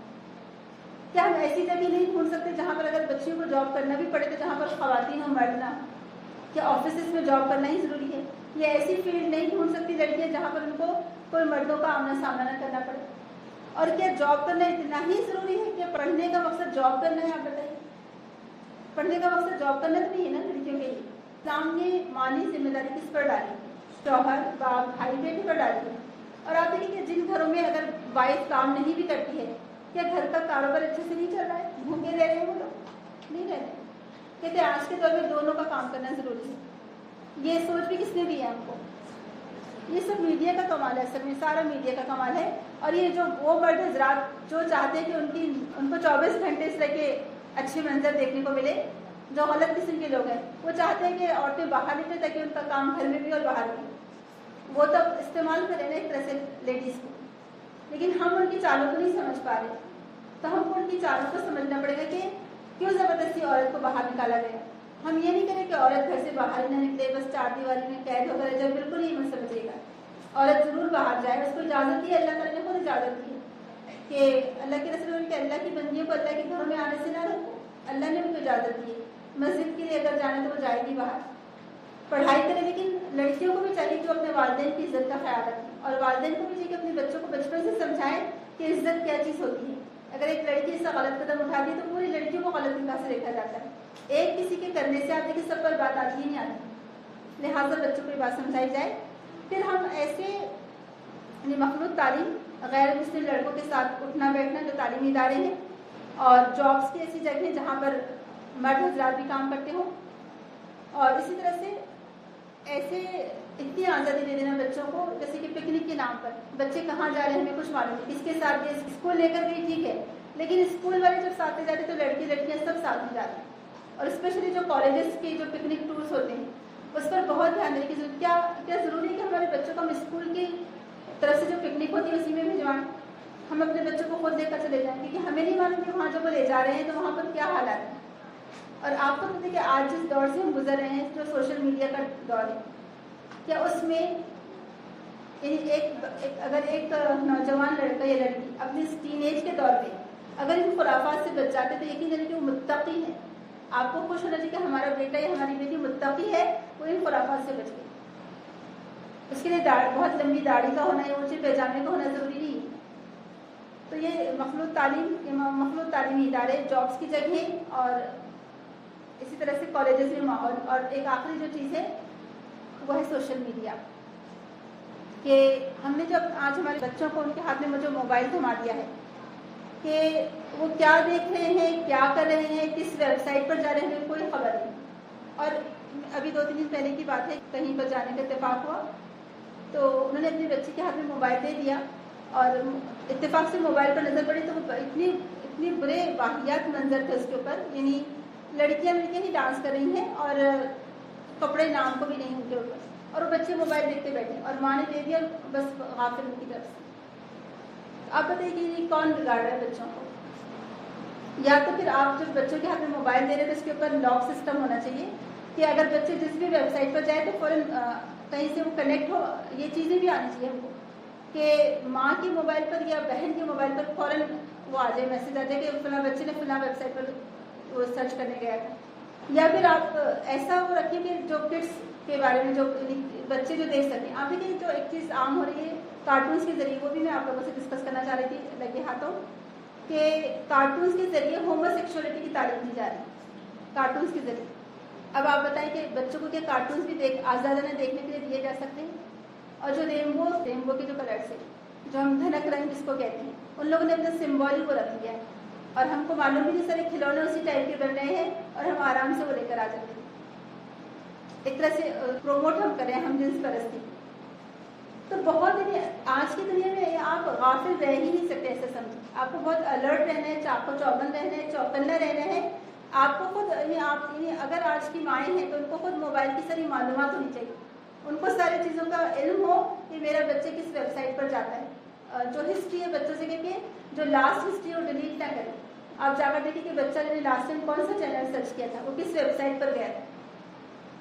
کیا ہم ایسی جگہ نہیں ڈھونڈ سکتے جہاں پر اگر بچیوں کو جاب کرنا بھی پڑے تو جہاں پر خواتین ہو مرد نہ؟ کیا آفیسز میں جاب کرنا ہی ضروری ہے؟ یا ایسی فیلڈ نہیں ڈھونڈ سکتی لڑکیاں جہاں پر ان کو کوئی مردوں کا آمنا سامنا نہ کرنا پڑے؟ اور کیا جاب کرنا اتنا ہی ضروری ہے؟ کیا پڑھنے کا مقصد جاب کرنا ہے؟ آپ بتائیے. پڑھنے کا مقصد جاب کرنا تو نہیں ہے نا لڑکیوں کے لیے. اسلام نے مالی ذمہ داری کس پر ڈالی؟ شوہر، باپ، بھائی، بیٹے پر ڈالی ہے. اور آپ دیکھیں کہ جن گھروں میں اگر وائف کام نہیں بھی کرتی ہے، کیا گھر کا کاروبار اچھے سے نہیں چل رہا ہے؟ بھوکے رہ رہے ہیں وہ لوگ؟ نہیں رہ رہے. کہتے ہیں آج کے دور میں دونوں کا کام کرنا ضروری ہے. یہ سوچ بھی کس نے دی ہے ہم کو؟ یہ سب میڈیا کا کمال ہے، اصل میں سارا میڈیا کا کمال ہے. اور یہ جو وہ مرد حضرات جو چاہتے ہیں کہ ان کو 24 گھنٹے سے لے کے اچھے منظر دیکھنے کو ملے، جو غلط قسم کے لوگ ہیں، وہ چاہتے ہیں کہ عورتیں باہر نکلیں تاکہ ان کا کام گھر میں بھی اور باہر بھی. وہ تو استعمال کریں نا ایک طرح سے لیڈیز کو، لیکن ہم ان کی چالوں کو نہیں سمجھ پا رہے. تو ہم کو ان کی چالوں کو سمجھنا پڑے گا کہ کیوں زبردستی عورت کو باہر نکالا گیا. ہم یہ نہیں کریں کہ عورت گھر سے باہر نہ نکلے، بس چار دیواری میں قید ہو کر جب بالکل ہی مت سمجھے گا. عورت ضرور باہر جائے، اس کو اجازت دی ہے، اللہ تعالیٰ نے خود اجازت دی ہے کہ اللہ کے رسول کہ اللہ کی بندیوں کو اللہ کے گھروں میں آنے سے نہ روکو. اللہ نے ان کو اجازت دی ہے. مسجد کے لیے اگر جانا تو وہ جائے گی باہر، پڑھائی کرے. لیکن لڑکیوں کو بھی چاہیے کہ وہ اپنے والدین کی عزت کا خیال رکھیں، اور والدین کو بھی چاہیے کہ اپنے بچوں کو بچپن سے سمجھائیں کہ عزت کیا چیز ہوتی ہے. اگر ایک لڑکی اس کا غلط قدم اٹھا دی تو پوری لڑکیوں کو غلط نگاہ سے دیکھا جاتا ہے. ایک کسی کے کرنے سے آپ دیکھیں سب پر بات آتی ہی نہیں آتی. لہٰذا بچوں کو یہ بات سمجھائی جائے. پھر ہم ایسے مخلوط تعلیم، غیر مسلم لڑکوں کے ساتھ اٹھنا بیٹھنا جو تعلیمی ادارے ہیں، اور جابس کی ایسی جگہیں جہاں پر مرد حضرات بھی کام کرتے ہوں. اور اسی طرح سے ایسے اتنی آزادی دے دینا بچوں کو، جیسے کہ پکنک کے نام پر بچے کہاں جا رہے ہیں ہمیں کچھ معلوم نہیں، کس کے ساتھ گئے، اسکول لے کر گئی ٹھیک ہے، لیکن اسکول والے جب ساتھ لے جاتے تو لڑکیاں سب ساتھ میں جاتے ہیں. اور اسپیشلی جو کالجز کے جو پکنک ٹورس ہوتے ہیں اس پر بہت دھیان دینے کی ضرورت. کیا ضروری ہے کہ ہمارے بچوں کو ہم اسکول کی طرف سے جو پکنک ہوتی ہے اسی میں بھجوائیں؟ ہم اپنے بچوں کو خود لے کر چلے جائیں، کیونکہ ہمیں نہیں معلوم کہ وہاں جو وہ لے جا رہے ہیں تو وہاں پر کیا حالات ہیں. اور آپ کو پتہ ہے کہ آج جس دور سے ہم گزر رہے ہیں جو سوشل میڈیا کا دور ہے، کیا اس میں اگر ایک نوجوان لڑکا یا لڑکی اپنی ٹین ایج کے دور پہ اگر ان خرافات سے بچ جاتے تو یقیناً کہ وہ متقی ہے. آپ کو خوش ہونا چاہیے کہ ہمارا بیٹا یا ہماری بیٹی متقی ہے، وہ ان خرافات سے بچ گئی. اس کے لیے بہت لمبی داڑھی کا ہونا یا اونچے پیجامے کا ہونا ضروری نہیں ہے. تو یہ مخلوط تعلیمی ادارے، جابس کی جگہیں اور اسی طرح سے کالجز میں ماحول، اور ایک آخری جو چیز ہے وہ ہے سوشل میڈیا، کہ ہم نے جب آج ہمارے بچوں کو ان کے ہاتھ میں جو موبائل تھما دیا ہے کہ وہ کیا دیکھ رہے ہیں، کیا کر رہے ہیں، کس ویب سائٹ پر جا رہے ہیں، کوئی خبر نہیں. اور ابھی 2-3 دن پہلے کی بات ہے، کہیں پر جانے کا اتفاق ہوا تو انہوں نے اپنے بچے کے ہاتھ میں موبائل دے دیا اور اتفاق سے موبائل پر نظر پڑی تو اتنی برے واحد منظر تھے اس کے اوپر، یعنی لڑکیاں ہی ڈانس کر رہی ہیں اور کپڑے نام کو بھی نہیں ان کے اوپر، اور وہ بچے موبائل دیکھتے بیٹھے اور ماں نے دے دیا بس غافل کی طرف سے. آپ بتائیے کہ یہ کون بگاڑ رہا ہے بچوں کو؟ یا تو پھر آپ جب بچوں کے ہاتھ میں موبائل دے رہے تو اس کے اوپر لاک سسٹم ہونا چاہیے کہ اگر بچے جس بھی ویب سائٹ پر جائے تو فوراً کہیں سے وہ کنیکٹ ہو. یہ چیزیں بھی آنی چاہیے ہم کو کہ ماں کے موبائل پر یا بہن کے موبائل پر فوراً وہ آ جائے، میسج آ جائے کہ فلاں بچے نے فلاں ویب سائٹ پر وہ سرچ کرنے گیا تھا. یا پھر آپ ایسا وہ رکھیں کہ جو کڈس کے بارے میں جو بچے جو دیکھ سکیں. آپ دیکھیں جو ایک چیز عام ہو رہی ہے کارٹونس کے ذریعے، وہ بھی میں آپ لوگوں سے ڈسکس کرنا چاہ رہی تھی لگے ہاتھوں، کہ کارٹونس کے ذریعے ہومو سیکشولیٹی کی تعلیم دی جا رہی ہے کارٹونس کے ذریعے. اب آپ بتائیں کہ بچوں کو کیا کارٹونس بھی آزادانہ دیکھنے کے لیے دیے جا سکتے ہیں؟ اور جو ریمبو کے جو کلرس ہیں، جو ہم دھنک رنگ جس کو کہتے ہیں، ان لوگوں نے اپنا سمبول کو رکھ دیا ہے اور ہم کو معلوم بھی نہیں سارے کھلونے اسی ٹائپ کے بن رہے ہیں اور ہم آرام سے وہ لے کر آ جاتے ہیں. ایک طرح سے پروموٹ ہم کریں ہم جنس پرستی. تو بہت آج کی دنیا میں آپ غافل رہ ہی نہیں سکتے. ایسا سمجھیں آپ کو بہت الرٹ رہنا ہے، آپ کو چوکن رہنا ہے، چوکنا رہنا ہے. آپ کو خود اگر آج کی مائیں ہیں تو ان کو خود موبائل کی ساری معلومات ہونی چاہیے، ان کو ساری چیزوں کا علم ہو کہ میرا بچہ کس ویب سائٹ پر جاتا ہے. جو ہسٹری ہے بچوں سے کہ جو لاسٹ ہسٹری ہے وہ ڈیلیٹ نہ کریں. آپ جا کر دیکھیں کہ بچہ نے لاسٹ ٹائم کون سا چینل سرچ کیا تھا، وہ کس ویب سائٹ پر گیا تھا.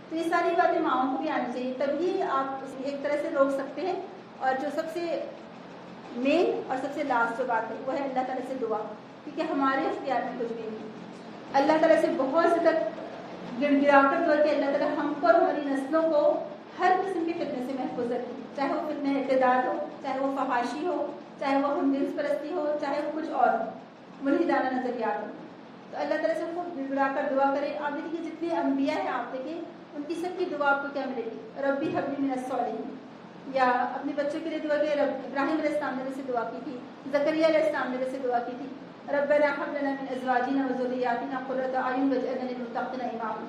تو یہ ساری باتیں ماؤں کو بھی آنی چاہیے، تبھی آپ ایک طرح سے روک سکتے ہیں. اور جو سب سے مین اور سب سے لاسٹ جو بات ہے وہ ہے اللہ تعالیٰ سے دعا، کیونکہ ہمارے اختیار میں کچھ بھی نہیں. اللہ تعالیٰ سے بہت سے تک گڑ گڑا کر دعا کہ اللہ تعالیٰ ہم کو اور ہماری نسلوں کو ہر قسم کے فتنے سے محفوظ رکھے، چاہے وہ فتنہ اعتدال ہو، چاہے وہ فحاشی ہو، چاہے وہ ہم جنس پرستی ہو، چاہے وہ کچھ اور ملحدانہ نظریات ہو. تو اللہ تعالیٰ سے خوب گڑ گڑا کر دعا کرے. آپ دیکھیے جتنے انبیاء ہیں آپ دیکھیں ان کی سب کی دعا آپ کو کیا ملے گی، ربی حب لی من الصالحین. یا اپنے بچوں کے لیے دعا کی، ابراہیم علیہ السلام نے میرے سے دعا کی تھی، زکریا علیہ السلام نے میرے سے دعا کی تھی، ربنا هب لنا من ازواجنا وذرياتنا قرۃ اعین واجعلنا للمتقین اماما.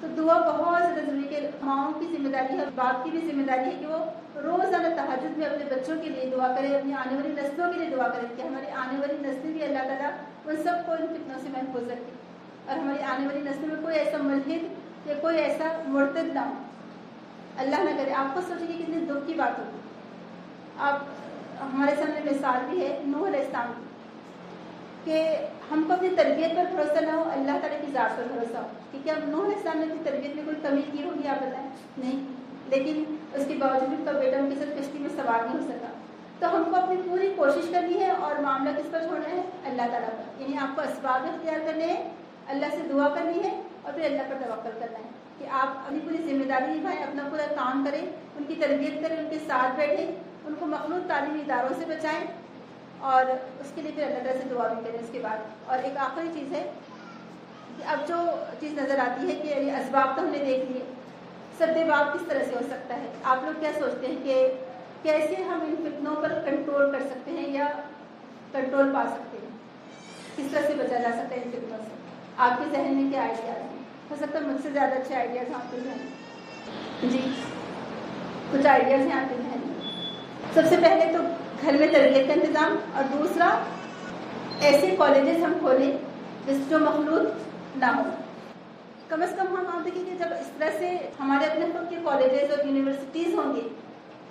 تو دعا بہت زیادہ ضروری ہے. ماؤں کی ذمہ داری ہے اور باپ کی بھی ذمہ داری ہے کہ وہ روزانہ تہجد میں اپنے بچوں کے لیے دعا کرے، اپنی آنے والی نسلوں کے لیے دعا کرے کہ ہماری آنے والی نسلیں بھی اللہ تعالیٰ ان سب کو ان فتنوں سے محفوظ رکھے اور ہماری آنے والی نسلوں میں کوئی ایسا ملحد یا کوئی ایسا مرتد نہ ہو، اللہ نہ کرے. آپ کو سوچیں کہ کتنی دکھ کی بات ہوگی. آپ ہمارے سامنے مثال بھی ہے نوح علیہ السلام کی، کہ ہم کو اپنی تربیت پر بھروسہ نہ ہو، اللہ تعالیٰ کی ذات پر بھروسہ ہو. کیونکہ اب نوح علیہ السلام نے اپنی تربیت میں کوئی کمی کی ہوگی آپ بتائیں؟ نہیں. لیکن اس کے باوجود بھی کا بیٹا ان کے ساتھ کشتی میں سوار نہیں ہو سکا. تو ہم کو اپنی پوری کوشش کرنی ہے اور معاملہ کس پر چھوڑنا ہے؟ اللہ تعالیٰ پر. یعنی آپ کو اسباب اختیار کرنے ہیں، اللہ سے دعا کرنی ہے اور پھر اللہ پر توکل کرنا ہے کہ آپ اپنی پوری ذمہ داری نبھائیں، اپنا پورا کام کریں، ان کی تربیت کریں، ان کے ساتھ بیٹھیں، ان کو مخلوط تعلیمی اداروں سے بچائیں اور اس کے لیے پھر اللہ تعالیٰ سے دعا بھی کریں اس کے بعد. اور ایک آخری چیز ہے کہ اب جو چیز نظر آتی ہے کہ اسباب تو ہم نے دیکھ لیے، سد باب کس طرح سے ہو سکتا ہے؟ آپ لوگ کیا سوچتے ہیں کہ کیسے ہم ان فتنوں پر کنٹرول کر سکتے ہیں یا کنٹرول پا سکتے ہیں؟ کس طرح سے بچا جا سکتا ہے ان فتنوں سے؟ آپ کے ذہن میں کیا آئیڈیاز ہیں؟ ہو سکتا ہے مجھ سے زیادہ اچھے آئیڈیاز ہیں آپ کے ذہن میں. جی کچھ آئیڈیاز ہیں آپ کے ذہن میں. سب سے پہلے تو گھر میں تربیت کا انتظام، اور دوسرا ایسے کالجز ہم کھولیں جس جو مخلوط نہ ہو. کم از کم ہم آپ دیکھیں کہ جب اس طرح سے ہمارے اپنے خود کے کالجز اور یونیورسٹیز ہوں گے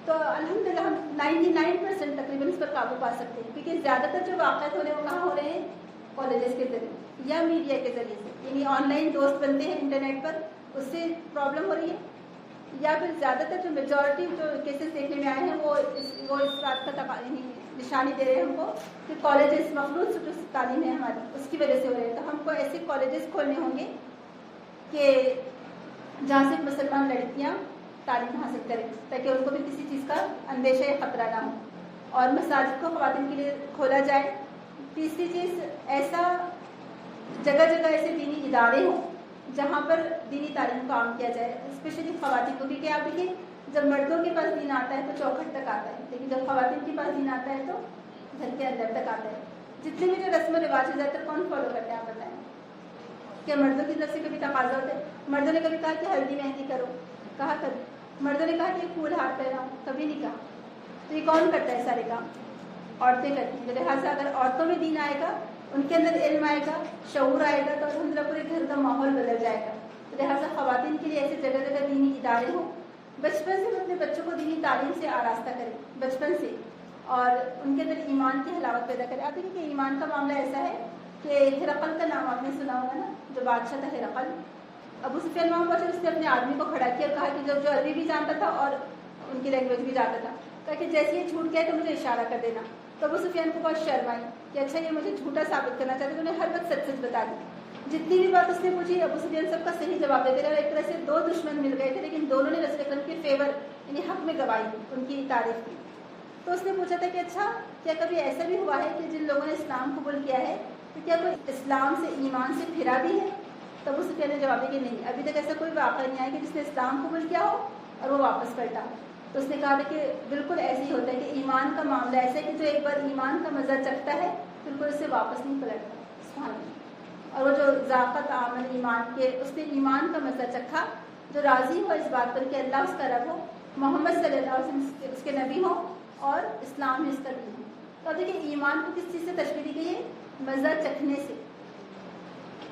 تو الحمدللہ ہم 99% تقریباً اس پر قابو پا سکتے ہیں. کیونکہ زیادہ تر جو واقعات ہو رہے ہیں وہ کہاں ہو رہے ہیں؟ کالجز کے ذریعے یا میڈیا کے ذریعے سے. یعنی آن لائن دوست بنتے ہیں انٹرنیٹ پر، اس سے پرابلم ہو رہی ہے. یا پھر زیادہ تر جو میجورٹی جو کیسز دیکھنے میں آئے ہیں وہ اس بات کا نشانی دے رہے ہیں ہم کو کہ کالجز مخلوط جو تعلیم ہے ہماری اس کی وجہ سے ہو رہے ہیں. تو ہم کو ایسے کالجز کھولنے ہوں گے کہ جہاں سے مسلمان لڑکیاں تعلیم حاصل کریں تاکہ ان کو بھی کسی چیز کا اندیشہ یا خطرہ نہ ہو. اور مساجد کو خواتین کے لیے کھولا جائے. تیسری چیز ایسا جگہ جگہ ایسے دینی ادارے ہوں جہاں پر دینی تعلیم کو عام کیا جائے اسپیشلی خواتین کو, کیونکہ آپ دیکھیں جب مردوں کے پاس دین آتا ہے تو چوکھٹ تک آتا ہے, لیکن جب خواتین کے پاس دین آتا ہے تو گھر کے اندر تک آتا ہے. جتنے بھی جو رسم و رواج زیادہ تر کون فالو کرتے ہیں آپ بتائیں؟ کیا مردوں کی طرف سے کبھی تقاضا ہوتا ہے؟ مردوں نے کبھی کہا کہ ہلدی مہندی کرو, کہا کبھی؟ مردوں نے کہا کہ پھول ہار پہناؤ, کبھی نہیں کہا. تو یہ کون کرتا ہے سارے کام؟ عورتیں کرتی ہیں. لہٰذا اگر عورتوں میں دین آئے گا, ان کے اندر علم آئے گا, شعور آئے گا, تو الحمد للہ پورے گھر کا ماحول بدل جائے گا. تو لہٰذا خواتین کے لیے ایسے جگہ جگہ دینی ادارے ہوں. بچپن سے اپنے بچوں کو دینی تعلیم سے آراستہ کریں بچپن سے, اور ان کے اندر ایمان کی حلاوت پیدا کریں. آپ دیکھیں کہ ایمان کا معاملہ ایسا ہے کہ ہرقل کا نام آپ نے سنا ہوگا نا, جو بادشاہ تھا ہرقل. ابو سفیان وہاں پہنچے, اس نے اپنے آدمی کو کھڑا کیا اور کہا کہ جو عربی بھی جانتا تھا اور ان کی لینگویج بھی جانتا تھا, کہا کہ جیسے یہ جھوٹ گئے تو مجھے اشارہ کر دینا. تو ابو سفیان کو بہت شرم آئی کہ اچھا یہ مجھے جھوٹا ثابت کرنا چاہتے, تو انہیں ہر وقت سچ سچ بتا دی. جتنی بھی بات اس نے پوچھی ابو سفیان سب کا صحیح جواب دیتے رہے, اور ایک طرح سے دو دشمن مل گئے تھے, لیکن دونوں نے رسول اکرم کے فیور یعنی حق میں گواہی دی, ان کی تعریف کی. تو اس نے پوچھا تھا کہ اچھا کیا کبھی ایسا بھی ہوا ہے کہ جن لوگوں نے اسلام قبول کیا ہے تو کیا کوئی اسلام سے ایمان سے پھرا بھی ہے؟ تو ابو سفیان نے جواب دیا کہ نہیں, ابھی تک ایسا کوئی واقعہ نہیں آیا کہ جس نے اسلام قبول کیا ہو اور وہ واپس پلٹا ہو. تو اس نے کہا تھا کہ بالکل ایسے ہی ہوتا ہے کہ ایمان کا معاملہ ایسا ہے کہ جو ایک بار ایمان کا مزہ چکھتا ہے بالکل اس سے واپس نہیں پلٹتا. سبحان اللہ. اور وہ جو ذاقت عمل ایمان کے, اس نے ایمان کا مزہ چکھا, جو راضی ہو اس بات پر کہ اللہ اس کا رب ہو, محمد صلی اللہ علیہ وسلم اس کے نبی ہو, اور اسلام میں اس کا دین ہو. تو دیکھیں ایمان کو کس چیز سے تشبیہ دی گئی ہے؟ مزہ چکھنے سے.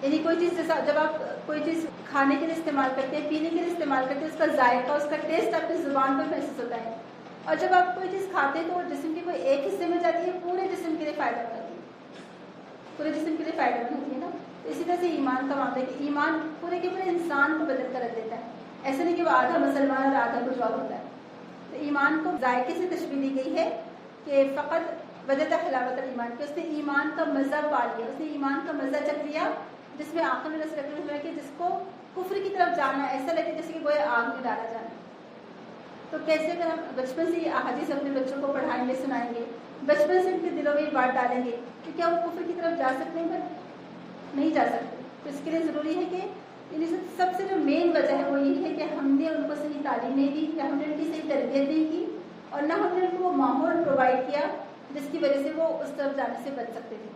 یعنی کوئی چیز جیسا جب آپ کوئی چیز کھانے کے لیے استعمال کرتے ہیں, پینے کے لیے استعمال کرتے ہیں, اس کا ذائقہ, اس کا ٹیسٹ آپ کی زبان پر محسوس ہوتا ہے. اور جب آپ کوئی چیز کھاتے ہیں تو وہ جسم کے کوئی ایک حصے میں جاتی ہے, پورے جسم کے لیے فائدہ مند ہوتی ہے, پورے جسم کے لیے فائدہ مند ہوتی ہے نا. اسی طرح سے ایمان کا معاملہ ہے کہ ایمان پورے کے پورے انسان کو بدل کر رکھ دیتا ہے. ایسا نہیں کہ وہ آدھا مسلمان اور آدھا کچھ اور ہوتا ہے. تو ایمان کو ذائقے سے تشبیہ دی گئی ہے کہ فقط وجد حلاوت الایمان, کہ اس نے ایمان کا مزہ پا لیا, اس نے ایمان کا مزہ چکھ لیا, جس میں آخر میں رسول اکرم ہے کہ جس کو کفر کی طرف جانا ایسا لگے جیسے کہ گویا آگ میں ڈالا جانا. تو کیسے اگر ہم بچپن سے یہ احادیث اپنے بچوں کو پڑھائیں گے, سنائیں گے, بچپن سے ان کے دلوں میں یہ بات ڈالیں گے, تو کیا وہ کفر کی طرف جا سکتے ہیں؟ نہیں جا سکتے. تو اس کے لیے ضروری ہے کہ سب سے جو مین وجہ ہے وہ یہی ہے کہ ہم نے ان کو صحیح تعلیم نہیں دی, یا ہم نے ان کی صحیح تربیت نہیں کی, اور نہ ہم نے ان کو وہ ماحول پرووائڈ کیا جس کی وجہ سے وہ اس طرف جانے سے بچ سکتے تھے.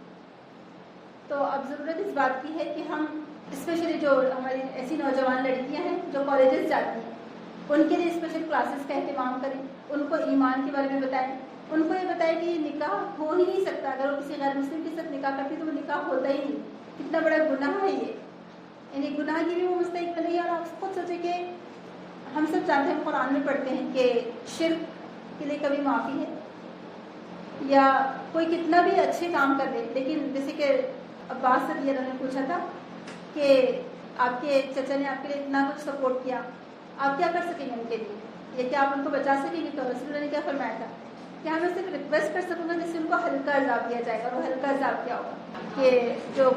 تو اب ضرورت اس بات کی ہے کہ ہم اسپیشلی جو ہماری ایسی نوجوان لڑکیاں ہیں جو کالجز جاتی ہیں, ان کے لیے اسپیشل کلاسز کا اہتمام کریں, ان کو ایمان کے بارے میں بتائیں, ان کو یہ بتائیں کہ یہ نکاح ہو ہی نہیں سکتا. اگر وہ کسی غیر مسلم کے ساتھ نکاح کرتی تو وہ نکاح ہوتا ہی نہیں. کتنا بڑا گناہ ہے یہ, یعنی گناہ کی بھی وہ مستحق نہیں ہے. اور آپ خود سوچیں کہ ہم سب جانتے ہیں, قرآن میں پڑھتے ہیں کہ شرک کے لیے کبھی معافی ہے, یا کوئی کتنا بھی اچھے کام کر دے, لیکن جیسے کہ عباس رضی اللہ عنہ نے پوچھا تھا کہ آپ کے چچا نے آپ کے لیے اتنا کچھ سپورٹ کیا, آپ کیا کر سکیں گے ان کے لیے, یہ کہ آپ ان کو بچا سکیں گے؟ تو رسول اللہ نے کیا فرمایا تھا کہ ہمیں صرف ریکویسٹ کر سکوں گا جس سے ان کو ہلکا عذاب دیا جائے گا. اور وہ ہلکا عذاب کیا ہوگا کہ جو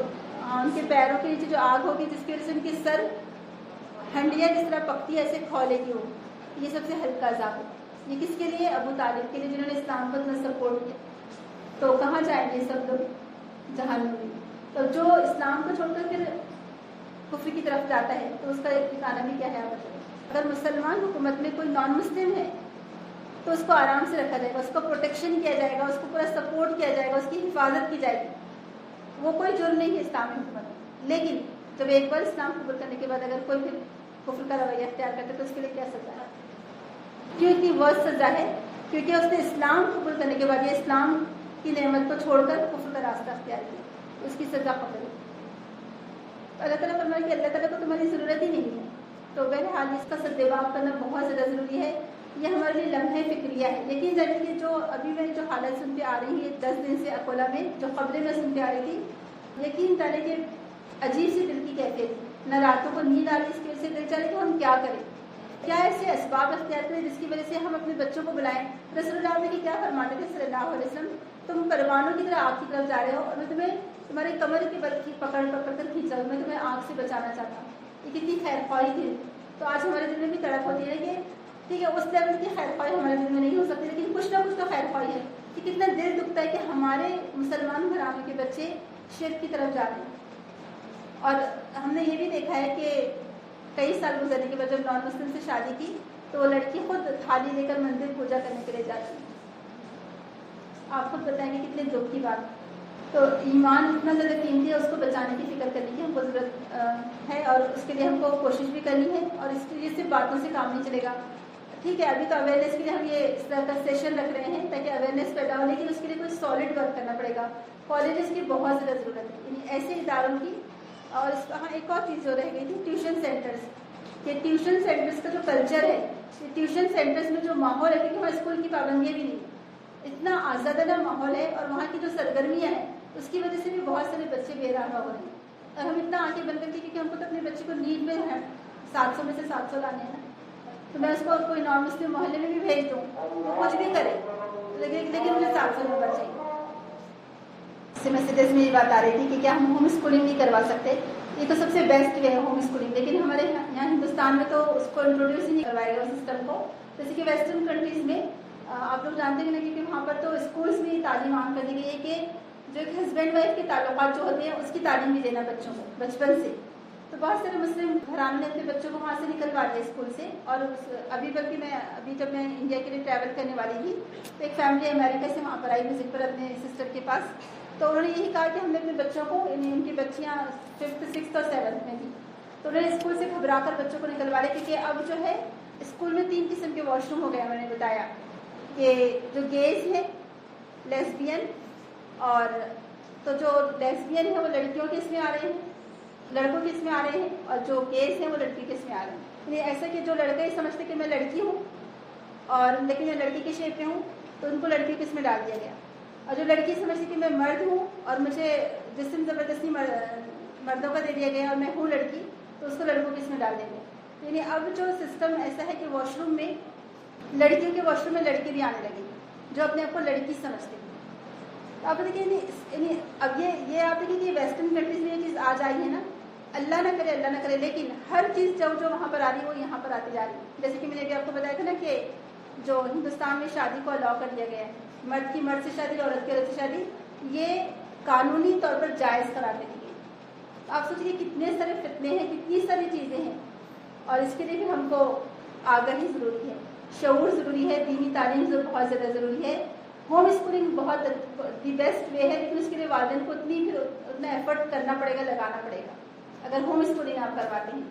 ان کے پیروں کے نیچے جو آگ ہوگی جس کی وجہ سے ان کی سر ہنڈیاں جس طرح پکتی ہے ایسے کھولے گی, وہ یہ سب سے ہلکا عذاب ہے. یہ کس کے لیے؟ ابو طالب کے لیے, جنہوں نے اسلام کو اتنا سپورٹ کیا. تو کہاں جائیں گے سب لوگ؟ جہنم میں. تو جو اسلام کو چھوڑ کر پھر کفر کی طرف جاتا ہے تو اس کا ایک ٹھکانہ بھی کیا ہے آپ بتائیں. اگر مسلمان حکومت میں کوئی نان مسلم ہے تو اس کو آرام سے رکھا جائے گا, اس کو پروٹیکشن کیا جائے گا, اس کو پورا سپورٹ کیا جائے گا, اس کی حفاظت کی جائے گی. وہ کوئی جرم نہیں ہے اسلامی حکومت میں. لیکن جب ایک بار اسلام قبول کرنے کے بعد اگر کوئی پھر کفر کا رویہ اختیار کرتا ہے تو اس کے لیے کیا سزا ہے؟ کیونکہ وہ سزا ہے کیونکہ اس نے اسلام قبول کرنے کے بعد یا اسلام کی نعمت کو چھوڑ کر کفر کا راستہ اختیار کیا, اس کی سزا قتل ہے. اللہ تعالیٰ فرمایا کہ اللہ تعالیٰ کو تمہاری ضرورت ہی نہیں ہے. تو بہرحال اس کا سدباب کرنا بہت زیادہ ضروری ہے. یہ ہمارے لیے لمحے فکریہ ہے. یقین جانیے کہ جو ابھی میں جو حالت سنتے آ رہی ہے 10 دن سے اکولا میں جو خبریں میں سنتے آ رہی تھی, یقین جانے کہ عجیب سی دل کی کیفیت تھی. نہ راتوں کو نیند آ رہی, اس کی وجہ سے دل چاہ رہے کہ ہم کیا کریں, کیا ایسے اسباب اختیار کریں جس کی وجہ سے ہم اپنے بچوں کو بلائیں. رسول اللہ نے کیا فرماتے تھے صلی اللہ علیہ وسلم, تم پروانوں کی طرح آگ کی طرف جا رہے ہو اور میں تمہیں تمہارے کمر کے بل کی پکڑ کر کھینچا ہوں, میں تمہیں آگ سے بچانا چاہتا ہوں. یہ کتنی خیر خواہی تھی. تو آج ہمارے دل میں بھی تڑپ ہوتی ہے کہ ٹھیک ہے اس لیول کی خیر خواہی ہمارے دل میں نہیں ہو سکتی, لیکن کچھ نہ کچھ تو خیر خواہی ہے. کہ کتنا دل دکھتا ہے کہ ہمارے مسلمان گھرانوں کے بچے شرک کی طرف جا رہے ہیں۔ اور ہم نے یہ بھی دیکھا ہے کہ کئی سال گزرنے کے بعد جب نان مسلم سے شادی کی تو وہ لڑکی خود تھالی لے کر مندر پوجا کرنے کے لیے جاتی ہے۔ آپ خود بتائیں گے کتنے دکھ کی بات۔ تو ایمان اتنا زیادہ قیمتی ہے، اس کو بچانے کی فکر کرنے کی ہم کو ضرورت ہے، اور اس کے لیے ہم کو کوشش بھی کرنی ہے، اور اس کے لیے صرف باتوں سے کام نہیں چلے گا۔ ٹھیک ہے، ابھی تو اویئرنیس کے لیے ہم یہ اس طرح کا سیشن رکھ رہے ہیں تاکہ اویئرنیس پیدا ہو، لیکن اس کے لیے کوئی سالڈ ورک کرنا پڑے گا۔ کالجز کی بہت زیادہ ضرورت ہے، یعنی ایسے اداروں کی۔ اور اس کا ایک اور چیز جو رہ گئی تھی، ٹیوشن سینٹرز، کہ ٹیوشن سینٹرز کا جو کلچر ہے، ٹیوشن سینٹرز میں جو ماحول ہے، کیونکہ وہاں اسکول کی پابندیاں بھی نہیں، اتنا آزادانہ ماحول ہے، اور وہاں کی جو سرگرمیاں ہیں اس کی وجہ سے بھی بہت سارے بچے بے راہ ہو رہے ہیں۔ اور ہم اتنا آنکھیں بند کر کے، کیونکہ ہم کو تو اپنے بچے کو نیٹ میں 700 میں سے 700 لانے ہیں نا، تو میں اس کو کوئی نان مسلم محلے میں بھی بھیج دوں، وہ کچھ بھی کرے، لیکن مجھے 700 نمبر چاہیے۔ اس سے میسیجز میں یہ بات آ رہی تھی کہ کیا ہم ہوم اسکولنگ نہیں کروا سکتے؟ یہ تو سب سے بیسٹ وے ہے ہوم اسکولنگ، لیکن ہمارے یہاں ہندوستان میں تو اس کو انٹروڈیوس ہی نہیں کروائے گا سسٹم کو، جیسے کہ ویسٹرن کنٹریز میں آپ لوگ جانتے ہیں نا، کیونکہ وہاں پر تو اسکولس میں یہ تعلیم عام کر دی گئی ہے کہ جو ایک ہسبینڈ وائف کے تعلقات جو ہوتے ہیں اس کی تعلیم بھی دینا بچوں کو بچپن سے۔ تو بہت سارے مسلم گھرانوں نے اپنے بچوں کو وہاں سے نکلوا دیا اسکول سے، اور ابھی بلکہ ابھی جب میں انڈیا کے لیے ٹریول کرنے والی تھی تو ایک فیملی امریکہ سے وہاں پر آئی وزٹ پر اپنے سسٹر کے پاس، تو انہوں نے یہی کہا کہ ہم نے اپنے بچوں کو، یعنی ان کی بچیاں 5th 6th اور 7th میں تھی، تو انہوں نے اسکول سے گھبرا کر بچوں کو نکلوا لیا، کیونکہ اب جو ہے اسکول میں 3 قسم کے واش روم ہو گئے۔ انہوں نے بتایا کہ جو گیز ہے، لیسبین، اور تو جو لیسبین ہے وہ لڑکیوں کے اس میں آ رہے ہیں، لڑکوں کے اس میں آ رہے ہیں، اور جو گیز ہیں وہ لڑکی کے اس میں آ رہے ہیں۔ یعنی ایسا کہ جو لڑکا یہ سمجھتے کہ میں لڑکی ہوں اور لیکن میں لڑکی کی شیپ میں ہوں، تو ان کو لڑکی کے اس میں ڈال دیا گیا، اور جو لڑکی سمجھتی کہ میں مرد ہوں اور مجھے جسم زبردستی مردوں کا دے دیا گیا اور میں ہوں لڑکی، تو اس کو لڑکوں کے اس میں ڈال دیا گیا۔ یعنی اب جو سسٹم ایسا ہے کہ واش روم میں، لڑکیوں کے واش روم میں لڑکے بھی آنے لگے جو اپنے آپ کو لڑکی سمجھتے ہیں۔ تو آپ دیکھیں، یعنی اب یہ آپ دیکھیں کہ ویسٹرن کنٹریز میں یہ چیز آ جائی ہے نا، اللہ نہ کرے، لیکن ہر چیز جو وہاں پر آ رہی ہے وہ یہاں پر آتی جا رہی ہے۔ جیسے کہ میں نے بھی آپ کو بتایا تھا نا کہ جو ہندوستان میں شادی کو الاؤ کر دیا گیا ہے، مرد کی مرد سے شادی، عورت کی عورت سے شادی، یہ قانونی طور پر جائز قرار دے دی گئی۔ تو آپ سوچیے کتنے سارے فتنے ہیں، کتنی ساری چیزیں ہیں، اور اس کے لیے بھی ہم کو آگاہی ضروری ہے، شعور ضروری ہے، دینی تعلیم بہت زیادہ ضروری ہے۔ ہوم اسکولنگ بہت دی بیسٹ وے ہے، لیکن اس کے لیے والدین کو اتنا ایفرٹ کرنا پڑے گا، لگانا پڑے گا اگر ہوم اسکولنگ آپ کرواتے ہیں۔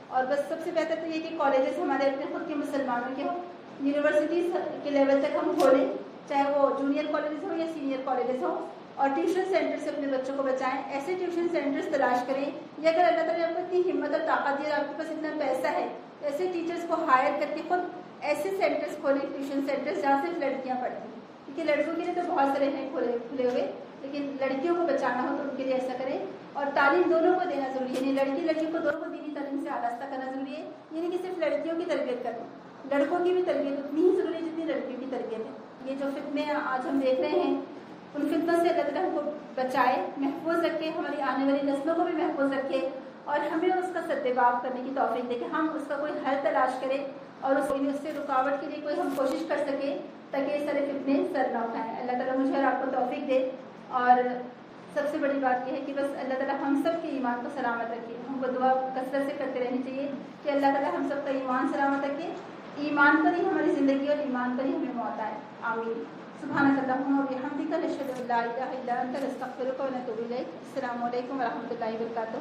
اور بس سب سے بہتر تو یہ کہ کالجز ہمارے اپنے خود کے مسلمانوں کے ہوں، یونیورسٹیز کے لیول تک ہم کھولیں، چاہے وہ جونیئر کالجز ہوں یا سینئر کالجز ہوں، اور ٹیوشن سینٹر سے اپنے بچوں کو بچائیں۔ ایسے ٹیوشن سینٹرز تلاش کریں، یا اگر اللہ تعالیٰ نے آپ کو اتنی ہمت اور طاقت دی اور آپ کے پاس اتنا پیسہ ہے، تو ایسے ٹیچرز کو ہائر کر کے خود ایسے سینٹرز کھولیں، ٹیوشن سینٹرز جہاں صرف لڑکیاں پڑھتی ہیں، کیونکہ لڑکوں کے لیے تو بہت سارے ہیں کھلے ہوئے، لیکن لڑکیوں کو بچانا ہو تو ان کے لیے ایسا کریں۔ اور تعلیم دونوں کو دینا ضروری ہے، یعنی لڑکی کو دونوں کو دینی تعلیم سے آراستہ کرنا ضروری ہے، یعنی کہ صرف لڑکیوں کی تربیت کرنا، لڑکوں کی بھی تربیت اتنی ہی ضروری ہے جتنی لڑکیوں کی تربیت ہے۔ یہ جو فتنے آج ہم دیکھ رہے ہیں، ان فتنوں سے اللہ تعالیٰ ہم کو بچائے، محفوظ رکھے، ہماری آنے والی نسلوں کو بھی محفوظ رکھے، اور ہمیں اس کا سدباب کرنے کی توفیق دے کہ ہم اس کا کوئی حل تلاش کریں، اور اس سے رکاوٹ کے لیے کوئی ہم کوشش کر سکیں تاکہ اس طرح فتنے سر نہ اٹھائیں۔ اللہ تعالیٰ مجھے اور آپ کو توفیق دے، اور سب سے بڑی بات یہ ہے کہ بس اللہ تعالیٰ ہم سب کے ایمان کو سلامت رکھے۔ ہم کو دعا کثرت سے کرتے رہنی چاہیے کہ اللہ تعالیٰ ہم سب کا ایمان سلامت رکھے، ایمان پر ہی ہماری زندگی اور ایمان پر ہی ہمیں موت آئے، آمین۔ سبحانک اللہم و بحمدک، نشہد ان لا الہ الا انت، نستغفرک و نتوب الیک۔ السلام علیکم و رحمۃ اللہ وبرکاتہ۔